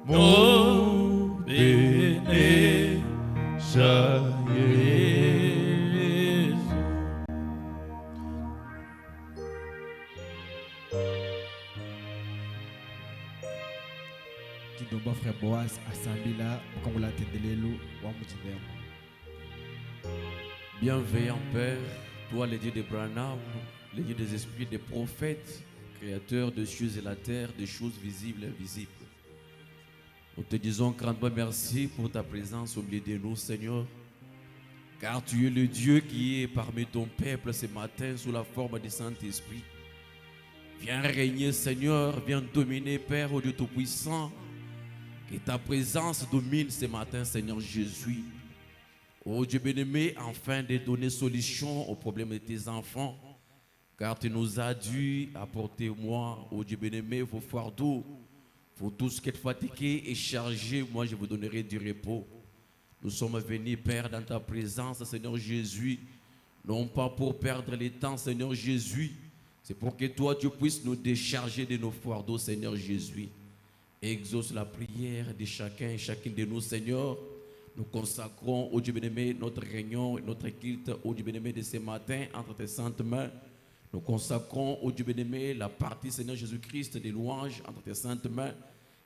Mo bene Yesu. Kidomba frère Boaz Asambila Kongola Tendelelo wa Mutindem. Bienveillant Père, toi le Dieu d'Abraham, le Dieu des esprits, des prophètes, créateur de cieux et la terre, des choses visibles et invisibles. Nous te disons grandement merci pour ta présence au milieu de nous, Seigneur, car tu es le Dieu qui est parmi ton peuple ce matin sous la forme du Saint-Esprit. Viens régner, Seigneur, viens dominer, Père, au Dieu Tout-Puissant, que ta présence domine ce matin, Seigneur Jésus. Oh Dieu bien-aimé, afin de donner solution aux problèmes de tes enfants, car tu nous as dû apporter, moi, oh Dieu bien-aimé, vos fardeaux. Pour tous qui êtes fatigués et chargés, moi je vous donnerai du repos. Nous sommes venus, Père, dans ta présence, Seigneur Jésus, non pas pour perdre le temps, Seigneur Jésus, c'est pour que toi, tu puisses nous décharger de nos fardeaux, Seigneur Jésus. Exauce la prière de chacun et chacune de nous, Seigneur. Nous consacrons au Dieu bien-aimé notre réunion, notre culte au Dieu bien-aimé de ce matin entre tes saintes mains. Nous consacrons au Dieu bien-aimé la partie, Seigneur Jésus-Christ, des louanges entre tes saintes mains.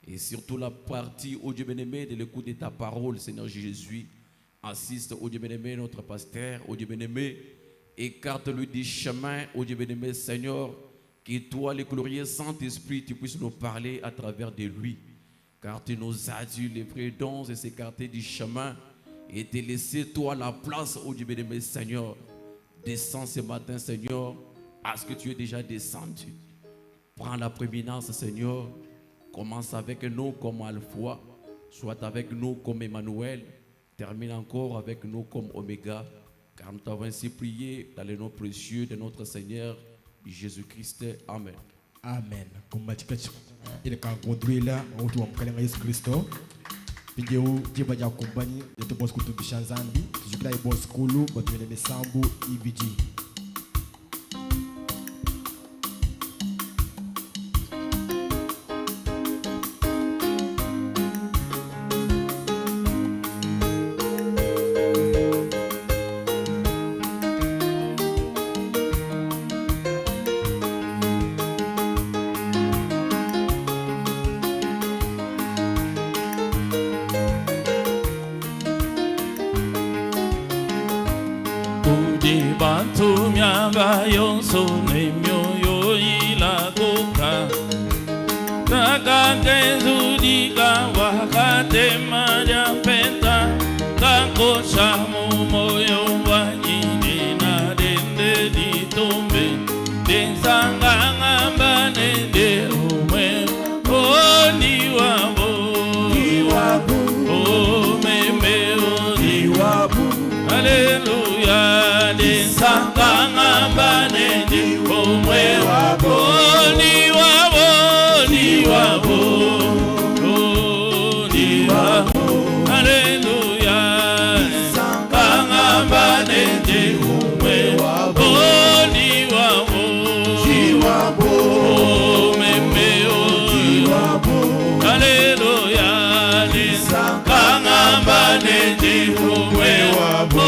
Et surtout la partie, au Dieu bien-aimé, de l'écoute de ta parole, Seigneur Jésus. Assiste au Dieu bien-aimé, notre pasteur, au Dieu bien-aimé. Écarte-le du chemin, au Dieu bien-aimé, Seigneur. Que toi, le glorieux Saint-Esprit, tu puisses nous parler à travers de lui. Car tu nous as dû les vrais dons et s'écarter du chemin. Et te laisser, toi, la place, au Dieu bien-aimé, Seigneur. Descends ce matin, Seigneur, parce que tu es déjà descendu. Prends la prééminence, Seigneur. Commence avec nous comme Alpha, soit avec nous comme Emmanuel, termine encore avec nous comme Oméga, car nous t'avons ainsi prié dans le nom précieux de notre Seigneur Jésus-Christ. Amen. Amen. Kumachikachi ile kagodwila watu wa mkalenga Yesu Kristo. Pindeu jiba ja kumbani yetu boss kutubisha nzambi. Tujukila boss kulu batwele mesambu EVG. Batumyaga yonso nemyoyo ilagoka Nakake zudika wakate maja peta Kakosha mumoyo wanyine na dende ditombe Densanga ngambane de ume O niwabo O memeo niwabo Hallelujah Sanga ngambane di omwe wabo ni wabo ni wabo ni wabo hallelujah sanga ngambane di omwe wabo ni wabo meme ni wabo hallelujah sanga ngambane di omwe wabo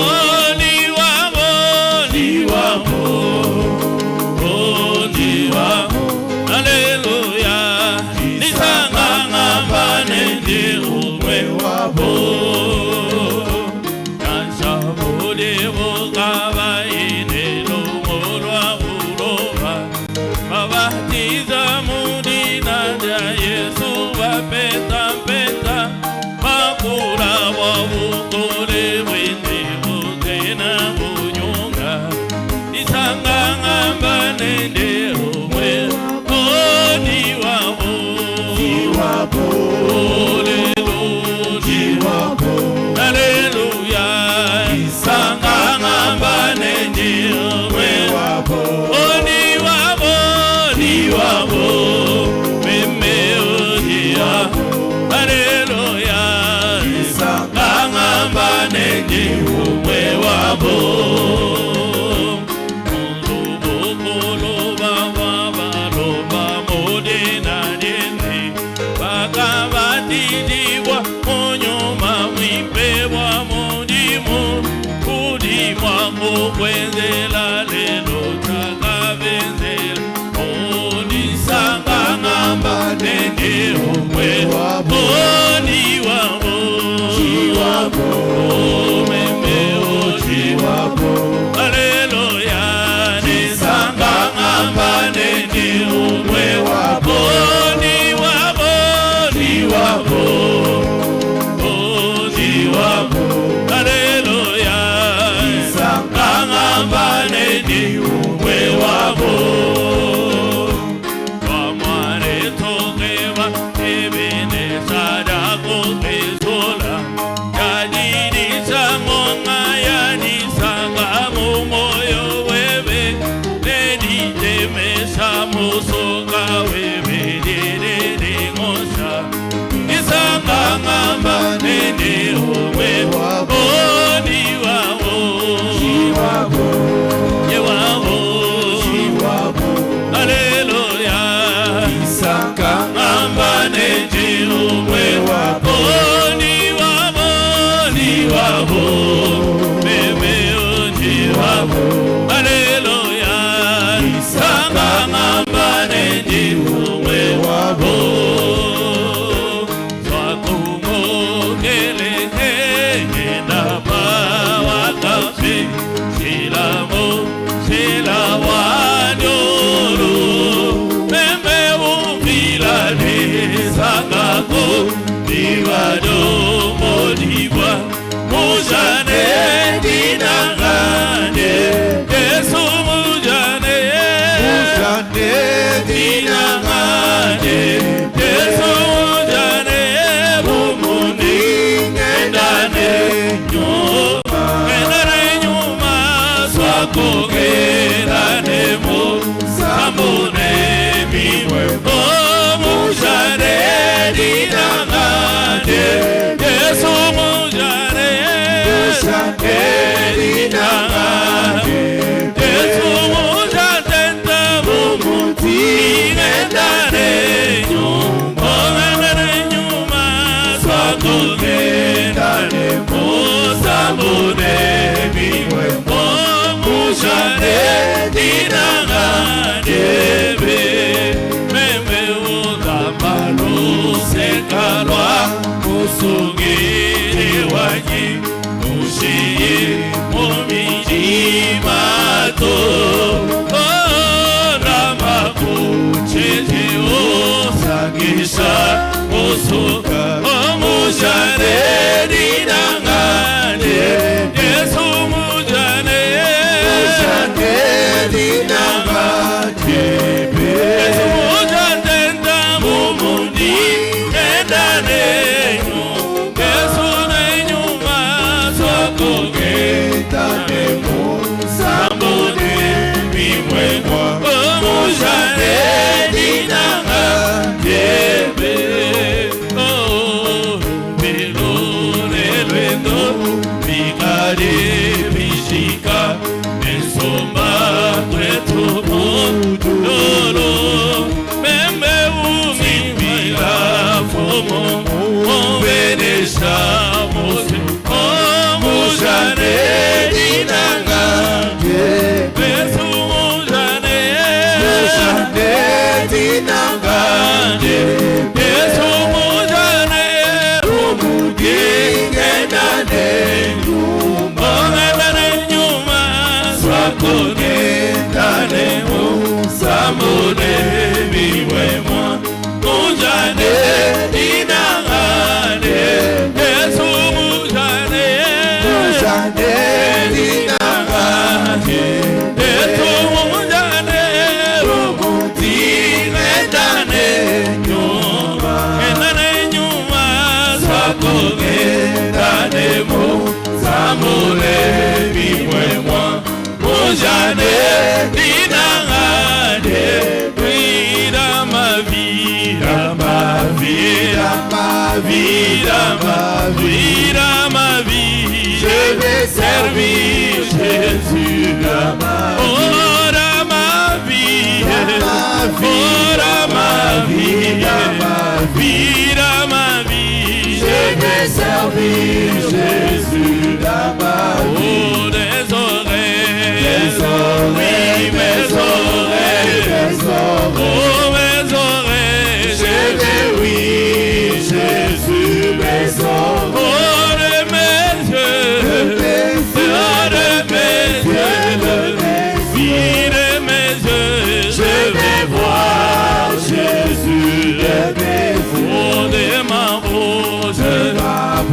Baba didibwa munyuma mwipebwa mudimu kudimwa mukwenzela lelo takabenzela onisanga ngamba nende umwe oniwabo chiwabo meme ochiwabo haleluya nisanga ngamba nende umwe wabo niwabo niwabo oniwabo haleluya nisanga ngamba nende umwe wabo Musoka wewe dede ngosha isanga ngamba nene umwe wabo niwabo chiwabo yewabo chiwabo haleluya isanga ngamba nene umwe wabo niwabo niwabo bebe niwabo haleluya isanga ngamba nende umwe wabo swakumokele ngenda bawakafe silamo silawanyoro membe umbilane sangako diwado modibwa mujane dinangane Yesu mujane dinangane Yesu mujane bumuni ngendane nyuma swako ngendane mo samune miwe mujane dinangane Yesu mujane dinangane Yesu mujane bumuni ngendane nyuma swako ngendane mo samune miwe mujane dinangane meme ugamalo sekalwa musungiri wanyi mushiye mumijimato ramakucheje osagisha musuka mujane dinangane Yesu mujane dinangane Yesu mujane ndamumundi endane Yesu nenyuma swako ngendane musambone bimwengwa mujane dinangane bilone lwendo bigari bishika ensomba kwetu mudolo meme umibila fomo obenesha mose mujane dinangane Yesu mujane dinangane Yesu mujane umugi ngendane nyuma swako ngendane musamune biwemwa mujane dinangane Yesu mujane dinangane Yesu mujane umugi ngendane nyuma swako ngendane musamune biwemwa mujane dinangane Vira ma vie, je vais servir Jésus. Ora ma vie, ora ma vie, vira ma vie. vais servir Jésus dans ma vie. Oh, des oreilles, oui, mes oreilles, oh, mes oreilles, je vais, oui, Jésus, mes oreilles. Oh, de mes yeux, de mes yeux, oui, de mes yeux, je vais voir Jésus de mes yeux. Oh, de ma bouche,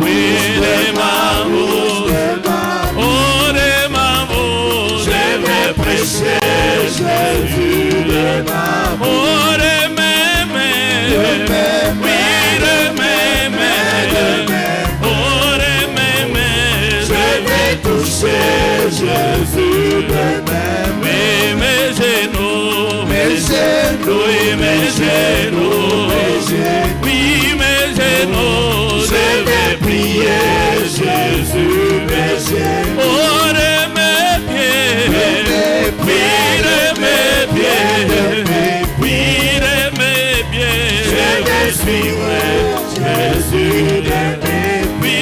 oui, de ma bouche, oh, de ma bouche, je vais prêcher Jésus de ma bouche. Oh, de mes mains, oui, de mes mains, oh, de mes mains, je vais toucher Jésus de mes mains. Oui, mes genoux, oui, mes genoux, oui, mes genoux, je vais prier Jésus, mes genoux. Oh, de mes pieds, oui, de mes pieds, oui, de mes pieds, je vais suivre Jésus de mes pieds. Oui,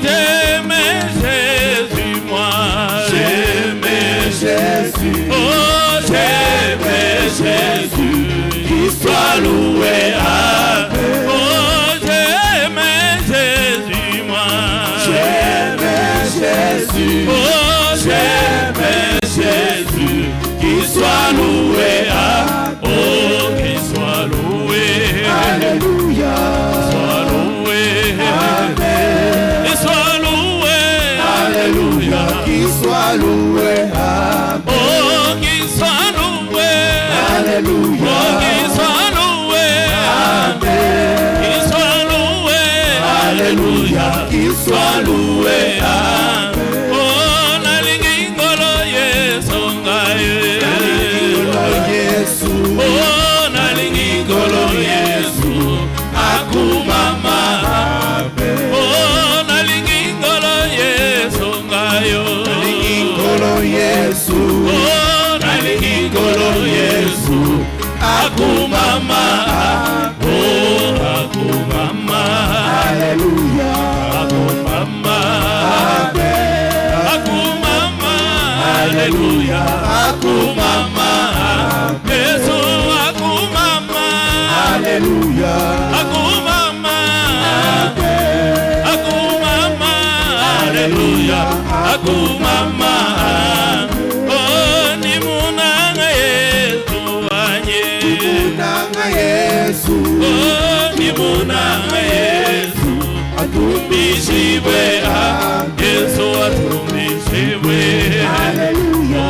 j'aime Jésus, moi, j'aime Jésus, oh, j'aime Jésus, qu'il soit loué, oh, j'aime Jésus, moi, j'aime Jésus, oh, j'aime Jésus, qu'il soit loué, oh, qu'il soit loué, alléluia, soit loué, amen, qu'il soit loué, alléluia, qu'il soit loué, amen, oh, qu'il soit loué, alléluia, oh, qu'il soit loué, amen, qu'il soit loué, alléluia, qu'il soit loué, amen. Oh, nalingi ngolo Yesu ngaye, oh, nalingi ngolo Yesu akumama, oh, nalingi ngolo Yesu ngayo, nalingi ngolo Yesu, oh, nalingi ngolo Yesu akumama, oh, akumama, haleluya, akumama, akumama, haleluya, akumama, Yesu akumama, haleluya, akumama, akumama, haleluya, akumama, oh, ni munanga Yesu anye, munanga Yesu, oh, ni munanga Yesu, atumbishiwe, Yesu atumbishiwe, haleluya,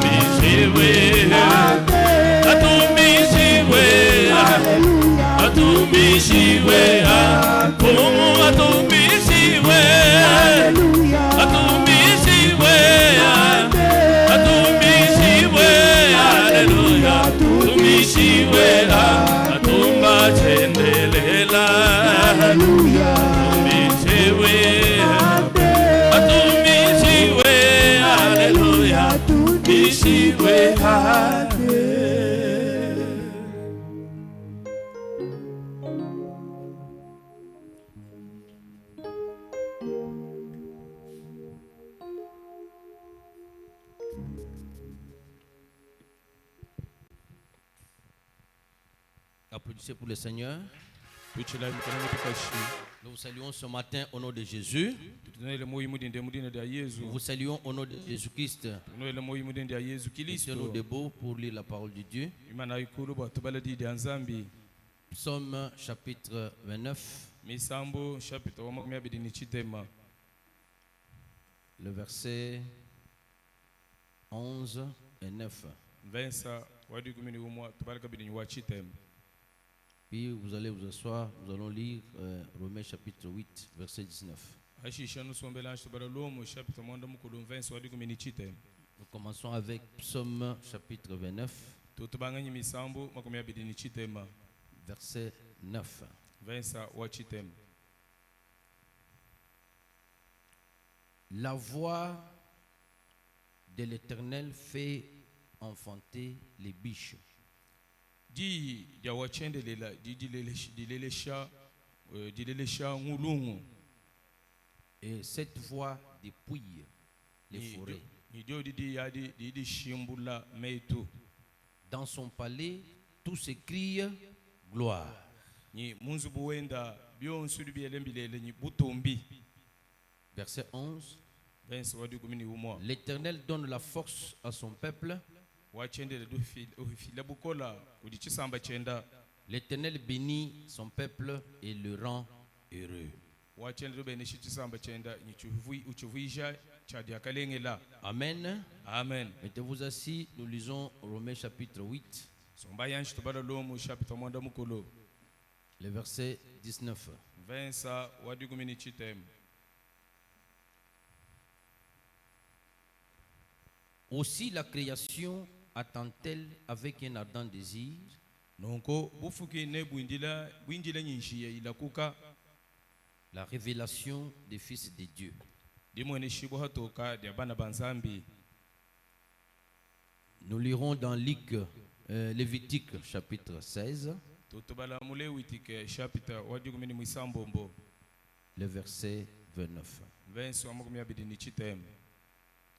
atumbishiwe, atumbishiwe, atumbishiwe, Mungu atumbishiwe, atumbishiwe, atumbishiwe, haleluya, atumbishiwe, atumba chendelela, haleluya, atumbishiwe, atumbishiwe, haleluya, atumbishiwe, haleluya. Applaudissez pour le Seigneur. Nous vous saluons ce matin au nom de Jésus. Nous vous saluons au nom de Jésus-Christ. Mettons-nous debout pour lire la parole de Dieu. Psaume chapitre 29. Le verset 11 et 9. Puis vous allez vous asseoir, nous allons lire Romains chapitre 8, verset 19. Nous commençons avec Psaume chapitre 29, verset 9. La voix de l'Éternel fait enfanter les biches. Et cette voix dépouille les forêts. Dans son palais, tous s'écrient gloire. Verset 11. L'Éternel donne la force à son peuple. L'Éternel bénit son peuple et le rend heureux. Amen. Amen. Mettez-vous assis, nous lisons Romains chapitre 8, le verset 19. Aussi la création attend-elle avec un ardent désir la révélation des fils de Dieu. Nous lirons dans Lévitique chapitre 16, le verset 29.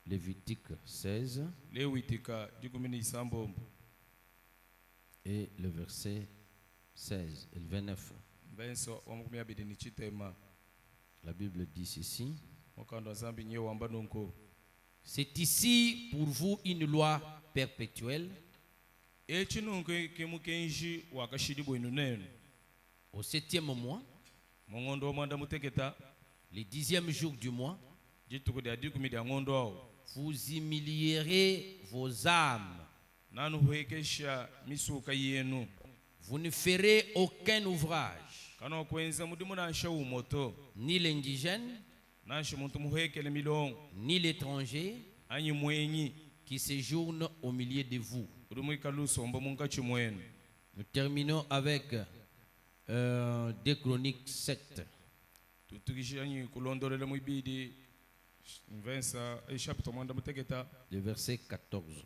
Lévitique 16 et le verset 16 et le 29. La Bible dit ceci. C'est ici pour vous une loi perpétuelle. Au 7e mois, le 10e jour du mois, vous humilierez vos âmes. Vous ne ferez aucun ouvrage, ni l'indigène, ni l'étranger qui séjourne au milieu de vous. Nous terminons avec 2 Chroniques 7. Le verset 14.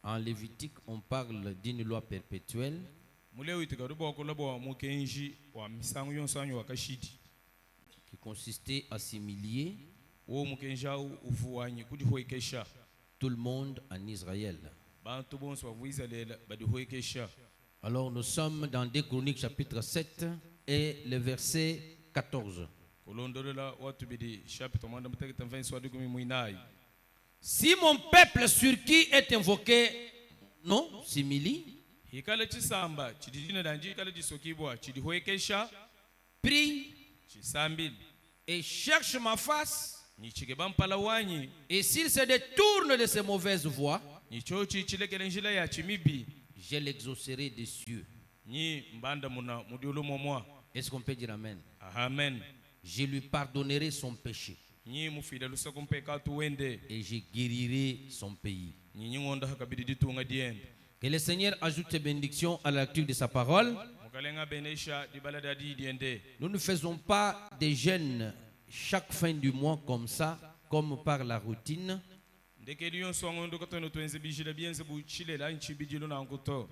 En Lévitique, on parle d'une loi perpétuelle qui consistait à s'humilier tout le monde en Israël. Alors nous sommes dans 2 Chroniques chapitre 7 et le verset 14. Si mon peuple sur qui est invoqué, non, s'humilie, prie et cherche ma face, et s'il se détourne de ses mauvaises voies, je l'exaucerai des cieux. Est-ce qu'on peut dire amen? Amen. Je lui pardonnerai son péché et je guérirai son pays. Que le Seigneur ajoute ses bénédictions à la lecture de sa parole. Nous ne faisons pas des jeûnes chaque fin du mois comme ça, comme par la routine.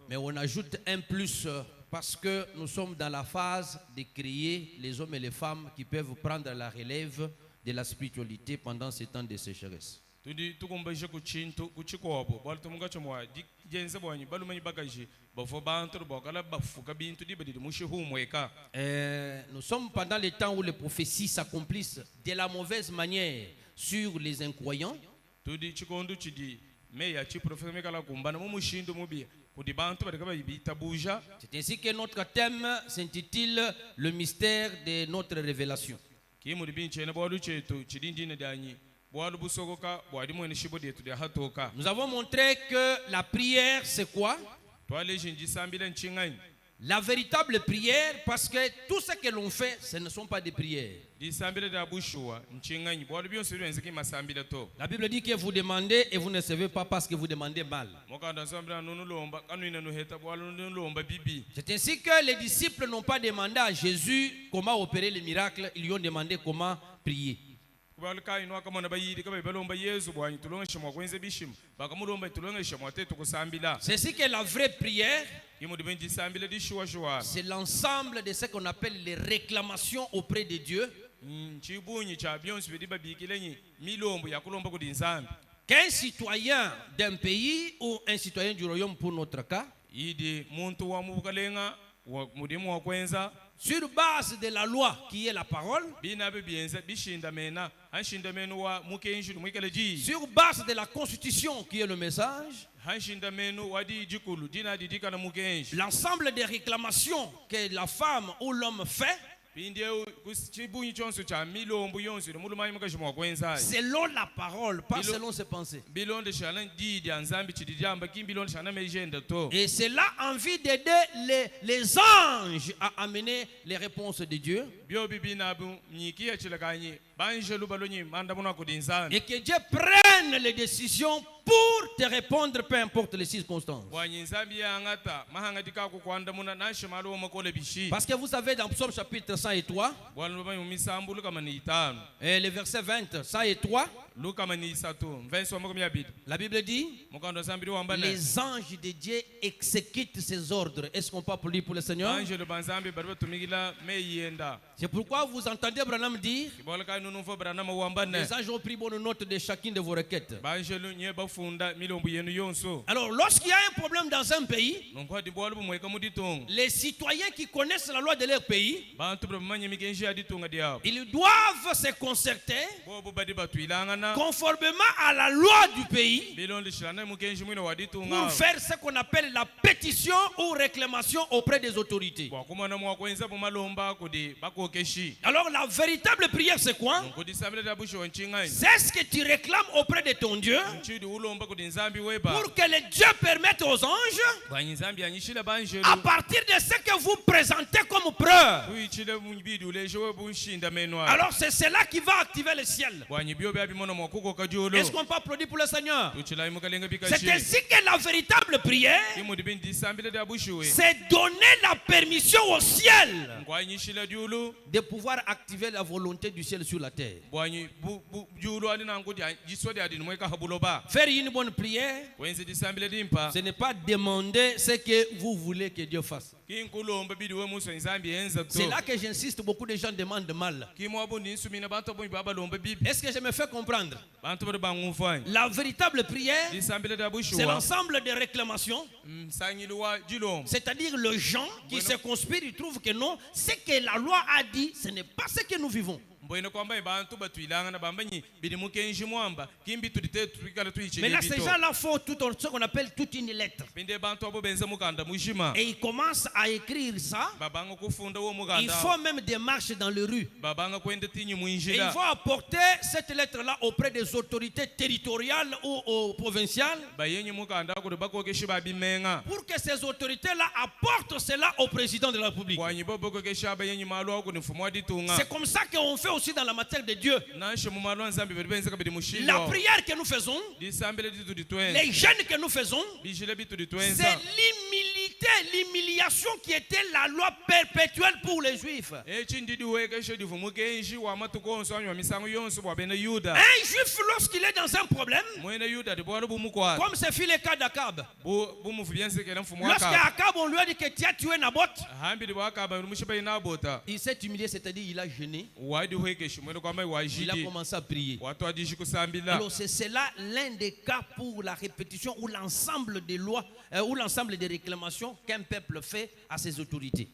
Mais on ajoute un plus parce que nous sommes dans la phase de créer les hommes et les femmes qui peuvent prendre la relève de la spiritualité pendant ces temps de sécheresse. Nous sommes pendant les temps où les prophéties s'accomplissent de la mauvaise manière sur les incroyants. C'est ainsi que notre thème s'intitule Le mystère de notre révélation. Nous avons montré que la prière, c'est quoi? La véritable prière, parce que tout ce que l'on fait, ce ne sont pas des prières. La Bible dit que vous demandez et vous ne savez pas parce que vous demandez mal. C'est ainsi que les disciples n'ont pas demandé à Jésus comment opérer les miracles, ils lui ont demandé comment prier. kubalika ino akamona bayidi kabe balomba Yesu bwanyi tulongeshe mwakwenze bishimo bakamulomba tulongeshe mwatetu kusambila. C'est ce que la vraie prière, Imudibindi sambila dishuwa shuwa. c'est l'ensemble de ce qu'on appelle les réclamations auprès de Dieu. Chibunyi cha byonsi bidiba bikilenyi milombo yakulomba kudi nzambi. Qu'un citoyen d'un pays ou un citoyen du royaume pour notre cas, Idi muntu wa mubukalenga mudimu wa kwenza sur base de la loi qui est la parole, bina bienza bishinda mena hanshinda menu wa mukenji mwikale ji sur base de la constitution qui est le message, hanshinda menu wadi jikulu dina didika na mukenji l'ensemble des réclamations que la femme ou l'homme fait, binde chibunyi chonso cha milombo yonso mulumai mukashi mwa kwenza selon la parole, pas selon ses pensées. bilonde shana didi anzambi chidijamba kimbilonde shana mejenda to. Et c'est là envie d'aider les anges à amener les réponses de Dieu. Bio bibina bu nyikia chilakanyi banjelu balonyi manda muna kudi nzambi. Et que Dieu prenne les décisions pour te répondre, peu importe les circonstances. Parce que vous savez, dans Psaume chapitre 103, et le verset 20, 103, la Bible dit, les anges de Dieu exécutent ses ordres. Est-ce qu'on peut applaudir pour le Seigneur? C'est pourquoi vous entendez Branham dire, les anges ont pris bonne note de chacune de vos requêtes. Alors, lorsqu'il y a un problème dans un pays, les citoyens qui connaissent la loi de leur pays, ils doivent se concerter conformément à la loi du pays pour faire ce qu'on appelle la pétition ou réclamation auprès des autorités. Alors, la véritable prière, c'est quoi? C'est ce que tu réclames auprès de ton Dieu pour que le Dieu permette aux anges, à partir de ce que vous présentez comme preuve. Alors c'est cela qui va activer le ciel. Est-ce qu'on peut applaudir pour le Seigneur? C'est ainsi que la véritable prière, c'est donner la permission au ciel de pouvoir activer la volonté du ciel sur la terre. Faire une bonne prière, ce n'est pas demander ce que vous voulez que Dieu fasse. C'est là que j'insiste, beaucoup de gens demandent mal. Est-ce que je me fais comprendre? La véritable prière, c'est l'ensemble des réclamations. C'est-à-dire les gens qui se conspirent, ils trouvent que non, ce que la loi a dit, ce n'est pas ce que nous vivons. Maintenant, ces gens-là font tout ce qu'on appelle toute une lettre. Et ils commencent à écrire ça. Ils font même des marches dans les rues. Et ils vont apporter cette lettre-là auprès des autorités territoriales ou provinciales pour que ces autorités-là apportent cela au président de la République. C'est comme ça qu'on fait aussi dans la matière de Dieu. La prière que nous faisons, les jeûnes que nous faisons, c'est l'humiliation qui était la loi perpétuelle pour les Juifs. Un Juif, lorsqu'il est dans un problème, comme ce fut le cas d'Akab, lorsqu'Akab, on lui a dit que tu as tué Naboth, il s'est humilié, c'est-à-dire il a jeûné. Il a commencé à prier. Alors c'est cela l'un des cas pour la répétition ou l'ensemble des lois ou l'ensemble des réclamations qu'un peuple fait à ses autorités.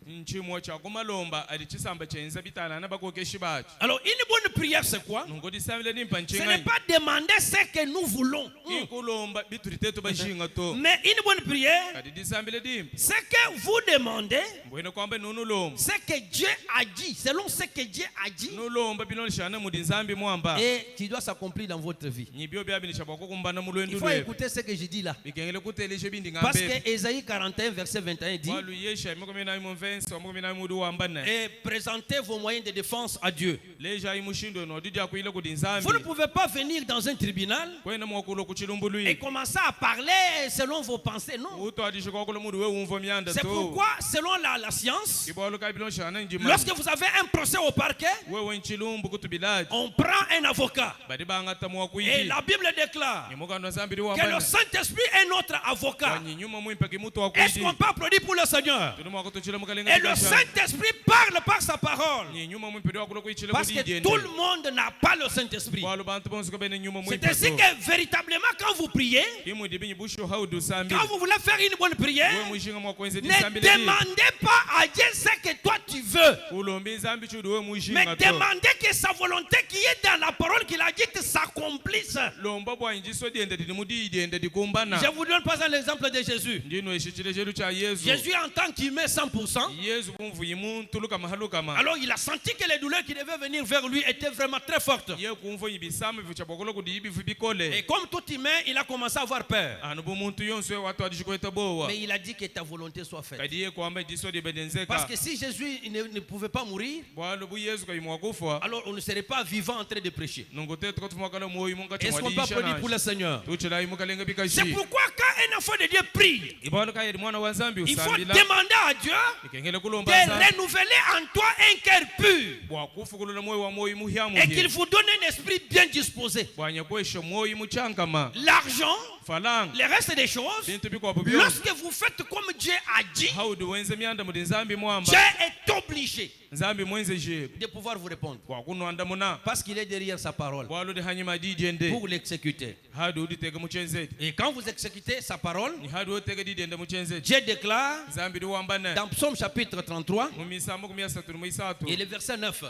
Alors une bonne prière, c'est quoi? Ce n'est pas demander ce que nous voulons. Mais une bonne prière, ce que vous demandez, ce que Dieu a dit, selon ce que Dieu a dit, et qui doit s'accomplir dans votre vie. Il faut écouter ce que je dis là. Parce que Ésaïe 41, verset verset 21 dit, et présentez vos moyens de défense à Dieu. Vous ne pouvez pas venir dans un tribunal et commencer à parler selon vos pensées, non. C'est pourquoi, selon la science, lorsque vous avez un procès au parquet, on prend un avocat. Et la Bible déclare que le Saint-Esprit est notre avocat. Est-ce qu'on peut applaudir pour le Seigneur? Et le Saint-Esprit parle par sa parole. Parce que tout le monde n'a pas le Saint-Esprit. C'est ainsi que véritablement quand vous priez, quand vous voulez faire une bonne prière, ne demandez pas à Dieu ce que toi tu veux, mais demandez que sa volonté qui est dans la parole qu'il a dite s'accomplisse. Je vous donne pas un exemple de Jésus. Jésus en tant qu'il met 100%, alors il a senti que les douleurs qui devaient venir vers lui étaient vraiment très fortes. Et comme tout humain, il a commencé à avoir peur. Mais il a dit que ta volonté soit faite. Parce que si Jésus ne pouvait pas mourir, alors on ne serait pas vivant en train de prêcher. Est-ce qu'on peut applaudir pour le Seigneur? C'est pourquoi quand un enfant de Dieu prie, il faut demander à Dieu de renouveler en toi un cœur pur et qu'il vous donne un esprit bien disposé. L'argent, le reste des choses, lorsque vous faites comme Dieu a dit, Dieu est obligé de pouvoir vous répondre parce qu'il est derrière sa parole pour l'exécuter. Et quand vous exécutez sa parole, Dieu déclare dans Psaume chapitre 33 et le verset 9,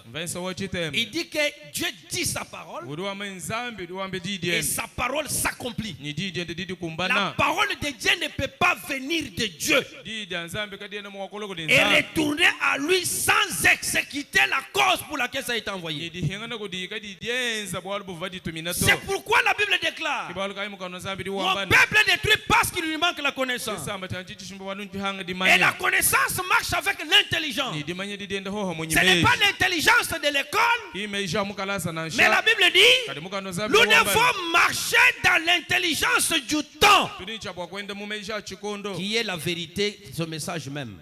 il dit que Dieu dit sa parole et sa parole s'accomplit. La parole de Dieu ne peut pas venir de Dieu et retourner à lui sans exécuter la cause pour laquelle ça a été envoyé. C'est pourquoi la Bible déclare: mon peuple est détruit parce qu'il lui manque la connaissance. Et la connaissance marche avec l'intelligence. Ce n'est pas l'intelligence de l'école, mais la Bible dit nous devons marcher dans l'intelligence du temps, qui est la vérité, ce message même.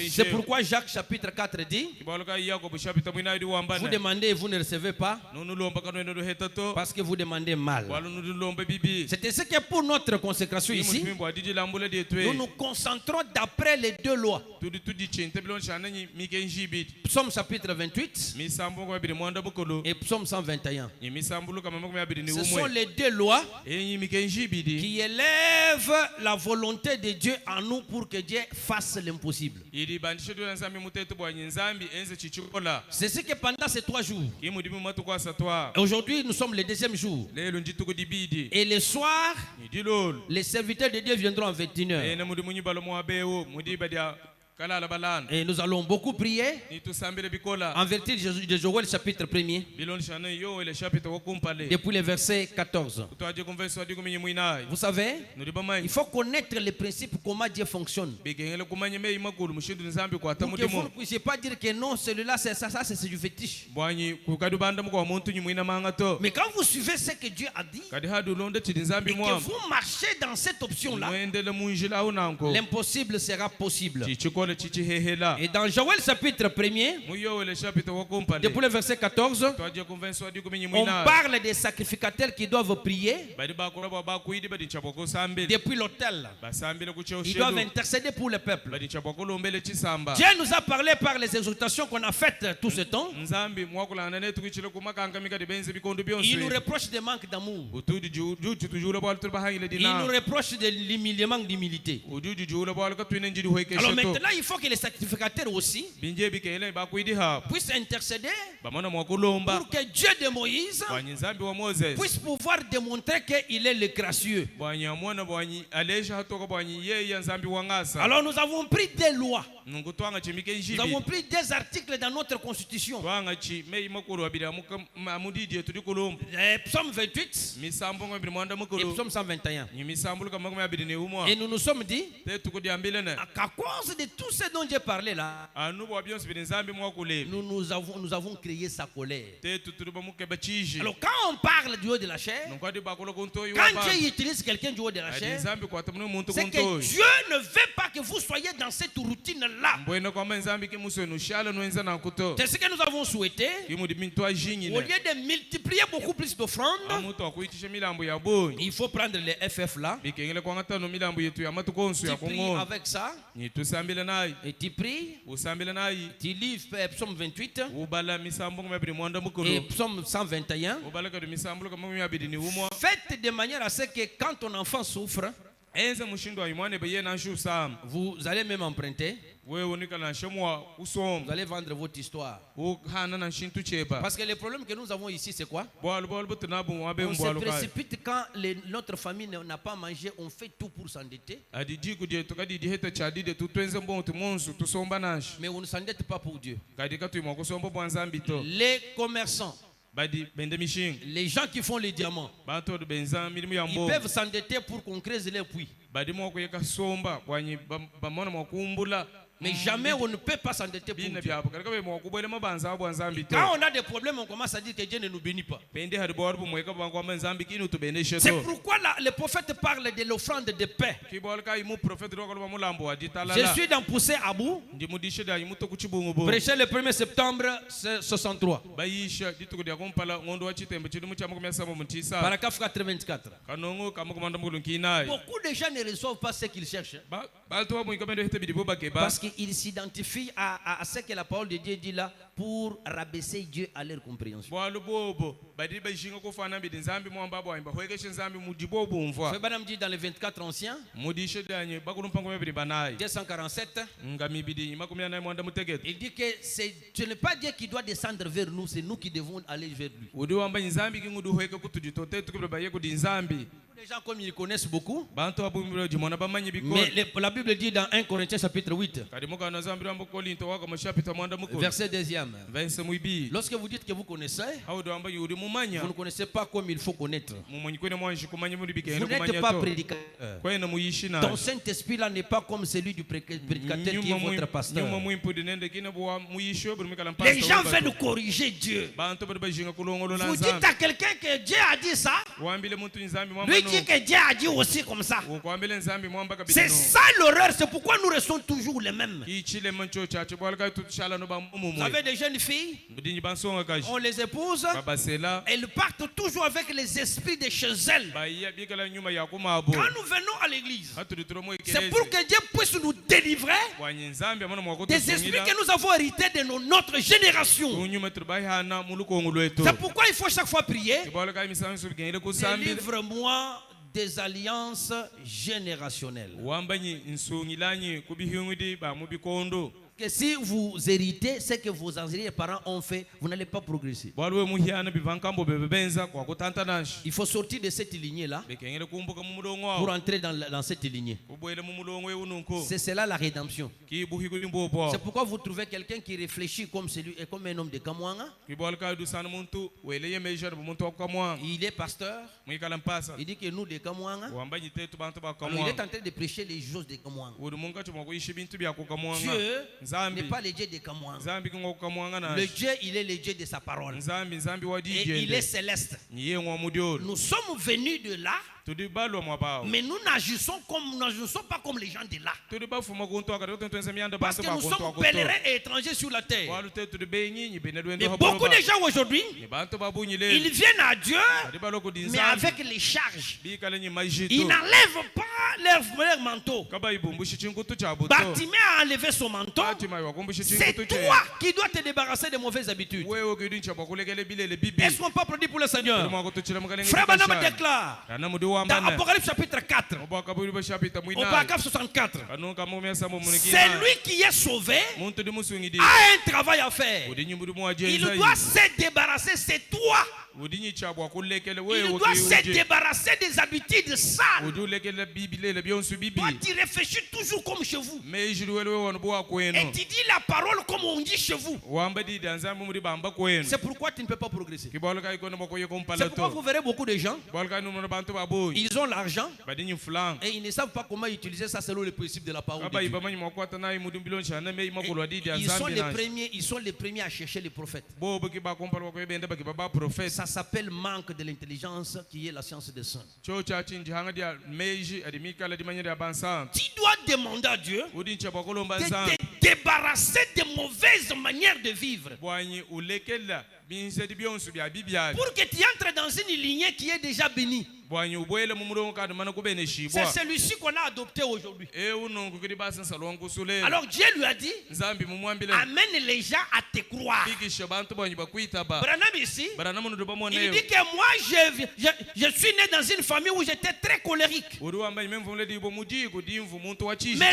C'est pourquoi Jacques chapitre 4 dit: vous demandez et vous ne recevez pas parce que vous demandez mal. C'est ainsi que pour notre consécration ici, nous nous concentrons d'après les deux lois. Psaume chapitre 28 et Psaume 121. Ce sont les deux lois qui élèvent la volonté de Dieu en nous pour que Dieu fasse l'impossible. C'est ce que pendant ces 3 jours, aujourd'hui nous sommes le 2e jour, et le soir, les serviteurs de Dieu viendront à 21h. Et nous allons beaucoup prier en vertu de Joël chapitre 1er depuis le verset 14. Vous savez, il faut connaître les principes, comment Dieu fonctionne, pour que vous ne puissiez pas dire que non, celui-là c'est ça, c'est du fétiche. Mais quand vous suivez ce que Dieu a dit et que vous marchez dans cette option-là, l'impossible sera possible. Et dans Joël chapitre 1er, depuis le verset 14, on parle des sacrificateurs qui doivent prier depuis l'autel. Ils doivent intercéder pour le peuple. Dieu nous a parlé par les exhortations qu'on a faites tout ce temps. Il nous reproche des manques d'amour. Il nous reproche de l'humiliement d'humilité. Alors maintenant, il faut que les sacrificateurs aussi puissent intercéder pour que Dieu de Moïse puisse pouvoir démontrer qu'il est le gracieux. Alors nous avons pris des lois Nous avons pris des articles dans notre constitution. Psaume 28 et Psaume 121. Et nous nous sommes dit qu'à cause de tout ce dont j'ai parlé là, nous avons créé sa colère. Alors quand on parle du haut de la chair, quand Dieu utilise quelqu'un du haut de la chair, c'est que Dieu ne veut pas que vous soyez dans cette routine-là. C'est ce que nous avons souhaité. Au lieu de multiplier beaucoup plus d'offrandes, il faut prendre les FF là. Tu pries avec ça. Et tu pries. Tu lis Psaume 28 et Psaume 121. Faites de manière à ce que quand ton enfant souffre, vous allez même emprunter. Vous allez vendre votre histoire. Parce que le problème que nous avons ici, c'est quoi? On se précipite quand notre famille n'a pas mangé, on fait tout pour s'endetter. Mais on ne s'endette pas pour Dieu. Les commerçants, les gens qui font les diamants, ils peuvent s'endetter pour qu'on creuse les puits. Mais jamais on ne peut pas s'endetter pour Dieu. Quand on a des problèmes, on commence à dire que Dieu ne nous bénit pas. C'est pourquoi le prophète parle de l'offrande de paix. Je suis dans Poussé à bout. Prêché le 1er septembre 63. Paragraphe 84. Beaucoup de gens ne reçoivent pas ce qu'ils cherchent. Parce qu'ils s'identifient à ce que la parole de Dieu dit là pour rabaisser Dieu à leur compréhension. Frère Branham dit dans les 24 anciens, 247, il dit que ce n'est pas Dieu qui doit descendre vers nous, c'est nous qui devons aller vers lui. Les gens comme ils connaissent beaucoup, mais la Bible dit dans 1 Corinthiens chapitre 8, verset 2e, lorsque vous dites que vous connaissez, vous ne connaissez pas comme il faut connaître. Vous n'êtes pas prédicateur. Ton Saint-Esprit là n'est pas comme celui du prédicateur qui est votre pasteur. Les gens veulent corriger Dieu. Vous dites à quelqu'un que Dieu a dit ça, lui dit que Dieu a dit aussi comme ça. C'est ça l'horreur, c'est pourquoi nous restons toujours les mêmes. Vous avez des jeunes filles, on les épouse, elles partent toujours avec les esprits de chez elles. Quand nous venons à l'église, c'est pour que Dieu puisse nous délivrer des esprits que nous avons hérités de notre génération. C'est pourquoi il faut chaque fois prier, délivre-moi des alliances générationnelles. Que si vous héritez ce que vos anciens parents ont fait, vous n'allez pas progresser. Il faut sortir de cette lignée-là pour entrer dans cette lignée. C'est cela la rédemption. C'est pourquoi vous trouvez quelqu'un qui réfléchit comme un homme de Kamwanga. Il est pasteur. Il dit que nous de Kamwanga, il est en train de prêcher les choses de Kamwanga. Dieu n'est pas le Dieu de Kamwanga. Le Dieu, il est le Dieu de sa parole. Et il est céleste. Nous sommes venus de là, mais nous n'agissons pas comme les gens de là. Parce que nous sommes pèlerins et étrangers sur la terre. Et beaucoup de gens aujourd'hui, ils viennent à Dieu, mais avec les charges. Ils n'enlèvent pas leur manteau. Bartimée a enlevé son manteau. C'est toi qui dois te débarrasser des mauvaises habitudes. Est-ce qu'on peut applaudir pour le Seigneur? Frère Branham déclare dans Apocalypse chapitre 4, au paragraphe 64, celui qui est sauvé a un travail à faire. Il doit se débarrasser, c'est toi il doit se débarrasser des habitudes sales. Toi, tu réfléchis toujours comme chez vous. Et tu dis la parole comme on dit chez vous. C'est pourquoi tu ne peux pas progresser. C'est pourquoi vous verrez beaucoup de gens, ils ont l'argent et ils ne savent pas comment utiliser ça selon le principe de la parole de Dieu. Ils sont les premiers à chercher les prophètes. Ça s'appelle manque de l'intelligence, qui est la science des saints. Tu dois demander à Dieu de te débarrasser des mauvaises manières de vivre, pour que tu entres dans une lignée qui est déjà bénie. C'est celui-ci qu'on a adopté aujourd'hui. Alors Dieu lui a dit, amène les gens à te croire. Branham ici, il dit que moi je suis né dans une famille où j'étais très colérique. Mais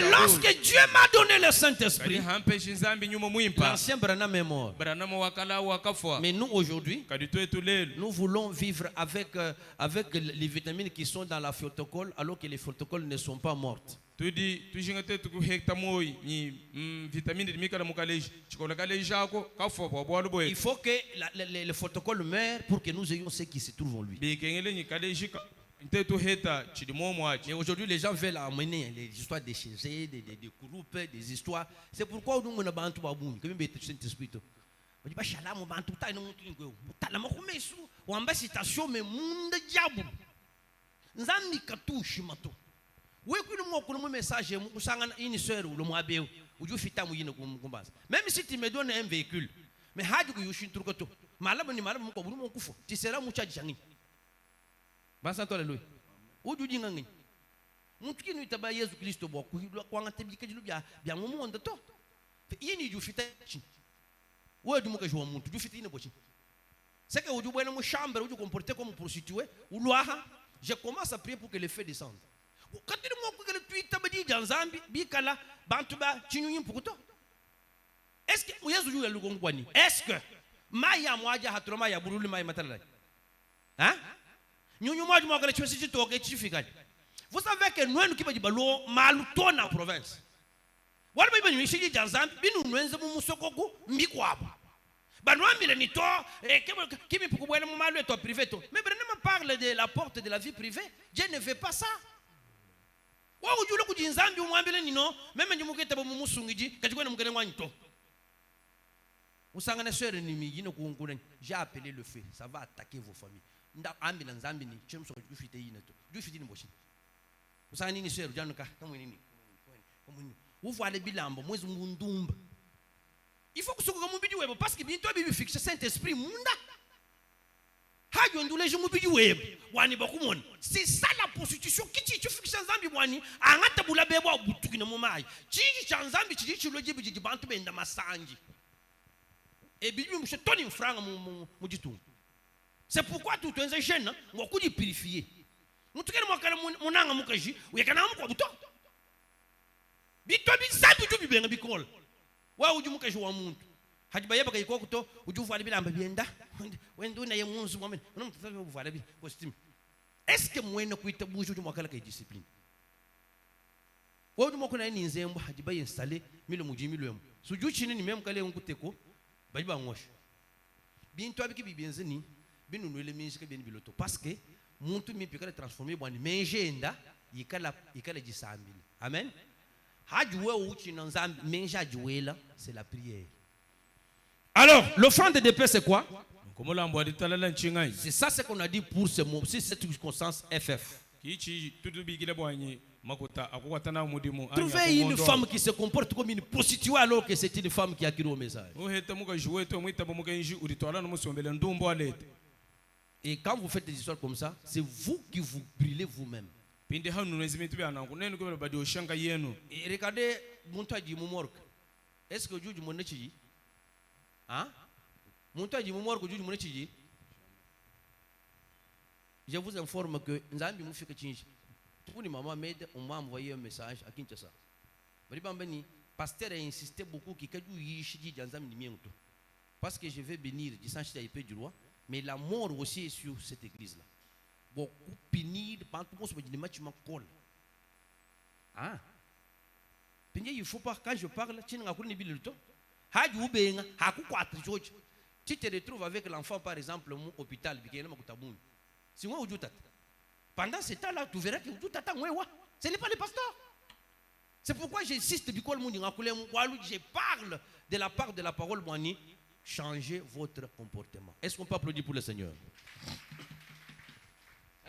lorsque Dieu m'a donné le Saint-Esprit, l'ancien Branham est mort. Mais nous aujourd'hui, nous voulons vivre avec les vitamines qui sont dans la phytocole, alors que les phytocoles ne sont pas mortes. Il faut que le photocole meure pour que nous ayons ce qui se trouve en lui. Et aujourd'hui, les gens veulent amener les histoires des chésés, des groupes, des histoires. C'est pourquoi nous avons un Saint-Esprit. Nzambi katushi mato. We kuni mo message usanga ini sœur le moabeu uju fita mu yine kumbaza. Même si tu me donnes un véhicule, mais haji ku yushin turkoto. Malamu ni malamu ko buru mo kufo. Ti sera mu chaji changi. Basa to leluya. Uju dinga ngi. Muntu kinu itaba Yesu Kristo bo ku kwanga tebike jilu bya mu monde to. Yini ju fita chi. We du mo ka jwa muntu ju fita ine bo chi. C'est que uju bwana mu chambre uju comporter comme prostituée ou loaha. Je commence à prier pour que le feu descende. Quand tu est-ce que est-ce que maya moja hatroma ya buruli maya matala? Hein? Vous savez que nous qui balo maluto na province. Wala ba ni shiji janzambi binu nwenze mu musokoko mbikwabo. Mais Branham parle de la porte de la vie privée. Dieu ne veut pas ça. J'ai appelé le feu. Ça va attaquer vos familles. Vous voyez il faut que ce soit web parce que bientôt il fixe Saint-Esprit munda. C'est ça la prostitution qui tu fixes Nzambi wani angata bula bebo butuki na momai. Chichi chanzambi chichi chuloje biji bantu benda masanji. Et bibi mshetoni mfranga mujitu. C'est pourquoi tout un jeune ngoku di purifier. Mutukene mwakala munanga mukaji uyekana mukwa buto. Bito bisabi tu bibenga bikola. Wa ujumuka jwa muntu hajibayeba kayiko kuto ujuvala bilamba byenda wendo na yemunzu mwamen unomtsabe uvala bi costume. Est-ce que mwene kuita buju mwakala kay discipline wa ujumuka na ni nzembo hajibaye installer milo mujimilo yemu suju chini ni mem kale nkuteko bayiba ngosha bintu abiki bibenzeni binu nwele minjika beni biloto parce que muntu mipika transformer bwani menjenda yikala jisambili. Amen. C'est la prière. Alors, l'offrande de paix, c'est quoi? C'est ça ce qu'on a dit pour ce moment, c'est cette circonstance FF. Trouvez une femme qui se comporte comme une prostituée alors que c'est une femme qui a crié au message. Et quand vous faites des histoires comme ça, c'est vous qui vous brûlez vous-même. Et regardez Montaji Mumork. Est-ce que Juju Monechi? Hein? Montaji Mumork Juju Monechi? Je vous informe que Nzambi Moufika Chinji. Pour les mamans m'aide, on m'a envoyé un message à Kinshasa. Le pasteur a insisté beaucoup qu'il y ait Nzambi. Parce que je vais bénir du sang du roi. Mais la mort aussi est sur cette église-là. Beaucoup punir, ah. Il ne faut pas, quand je parle, tu te retrouves avec l'enfant, par exemple, au hôpital, pendant ce temps-là, tu verras que ce n'est pas le pasteur. C'est pourquoi j'insiste, je parle de la part de la parole, changez votre comportement. Est-ce qu'on peut applaudir pour le Seigneur?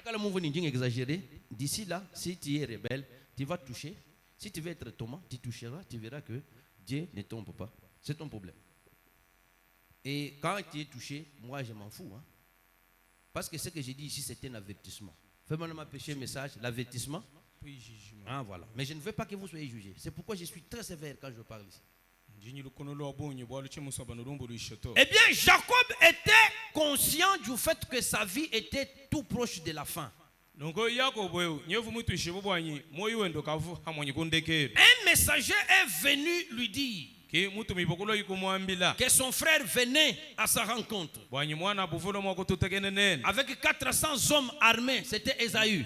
Exagéré. D'ici là, si tu es rebelle, tu vas toucher. Si tu veux être Thomas, tu toucheras, tu verras que Dieu ne tombe pas. C'est ton problème. Et quand tu es touché, moi je m'en fous. Parce que ce que j'ai dit ici, c'est un avertissement. Fais-moi ma péché message, l'avertissement. Ah voilà. Mais je ne veux pas que vous soyez jugés. C'est pourquoi je suis très sévère quand je parle ici. Eh bien, Jacob était conscient du fait que sa vie était tout proche de la fin. Un messager est venu lui dire que son frère venait à sa rencontre avec 400 hommes armés. C'était Ésaü.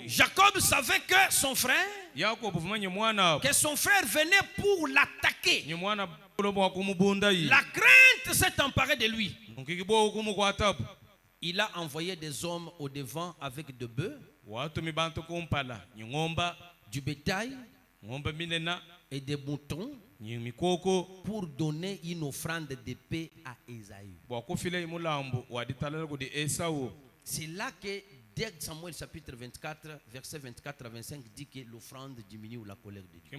Jacob savait que son frère venait pour l'attaquer. La crainte s'est emparée de lui. Il a envoyé des hommes au devant avec de bœufs, du bétail et des moutons pour donner une offrande de paix à Ésaü. C'est là que dès Samuel chapitre 24, verset 24 à 25 dit que l'offrande diminue la colère de Dieu.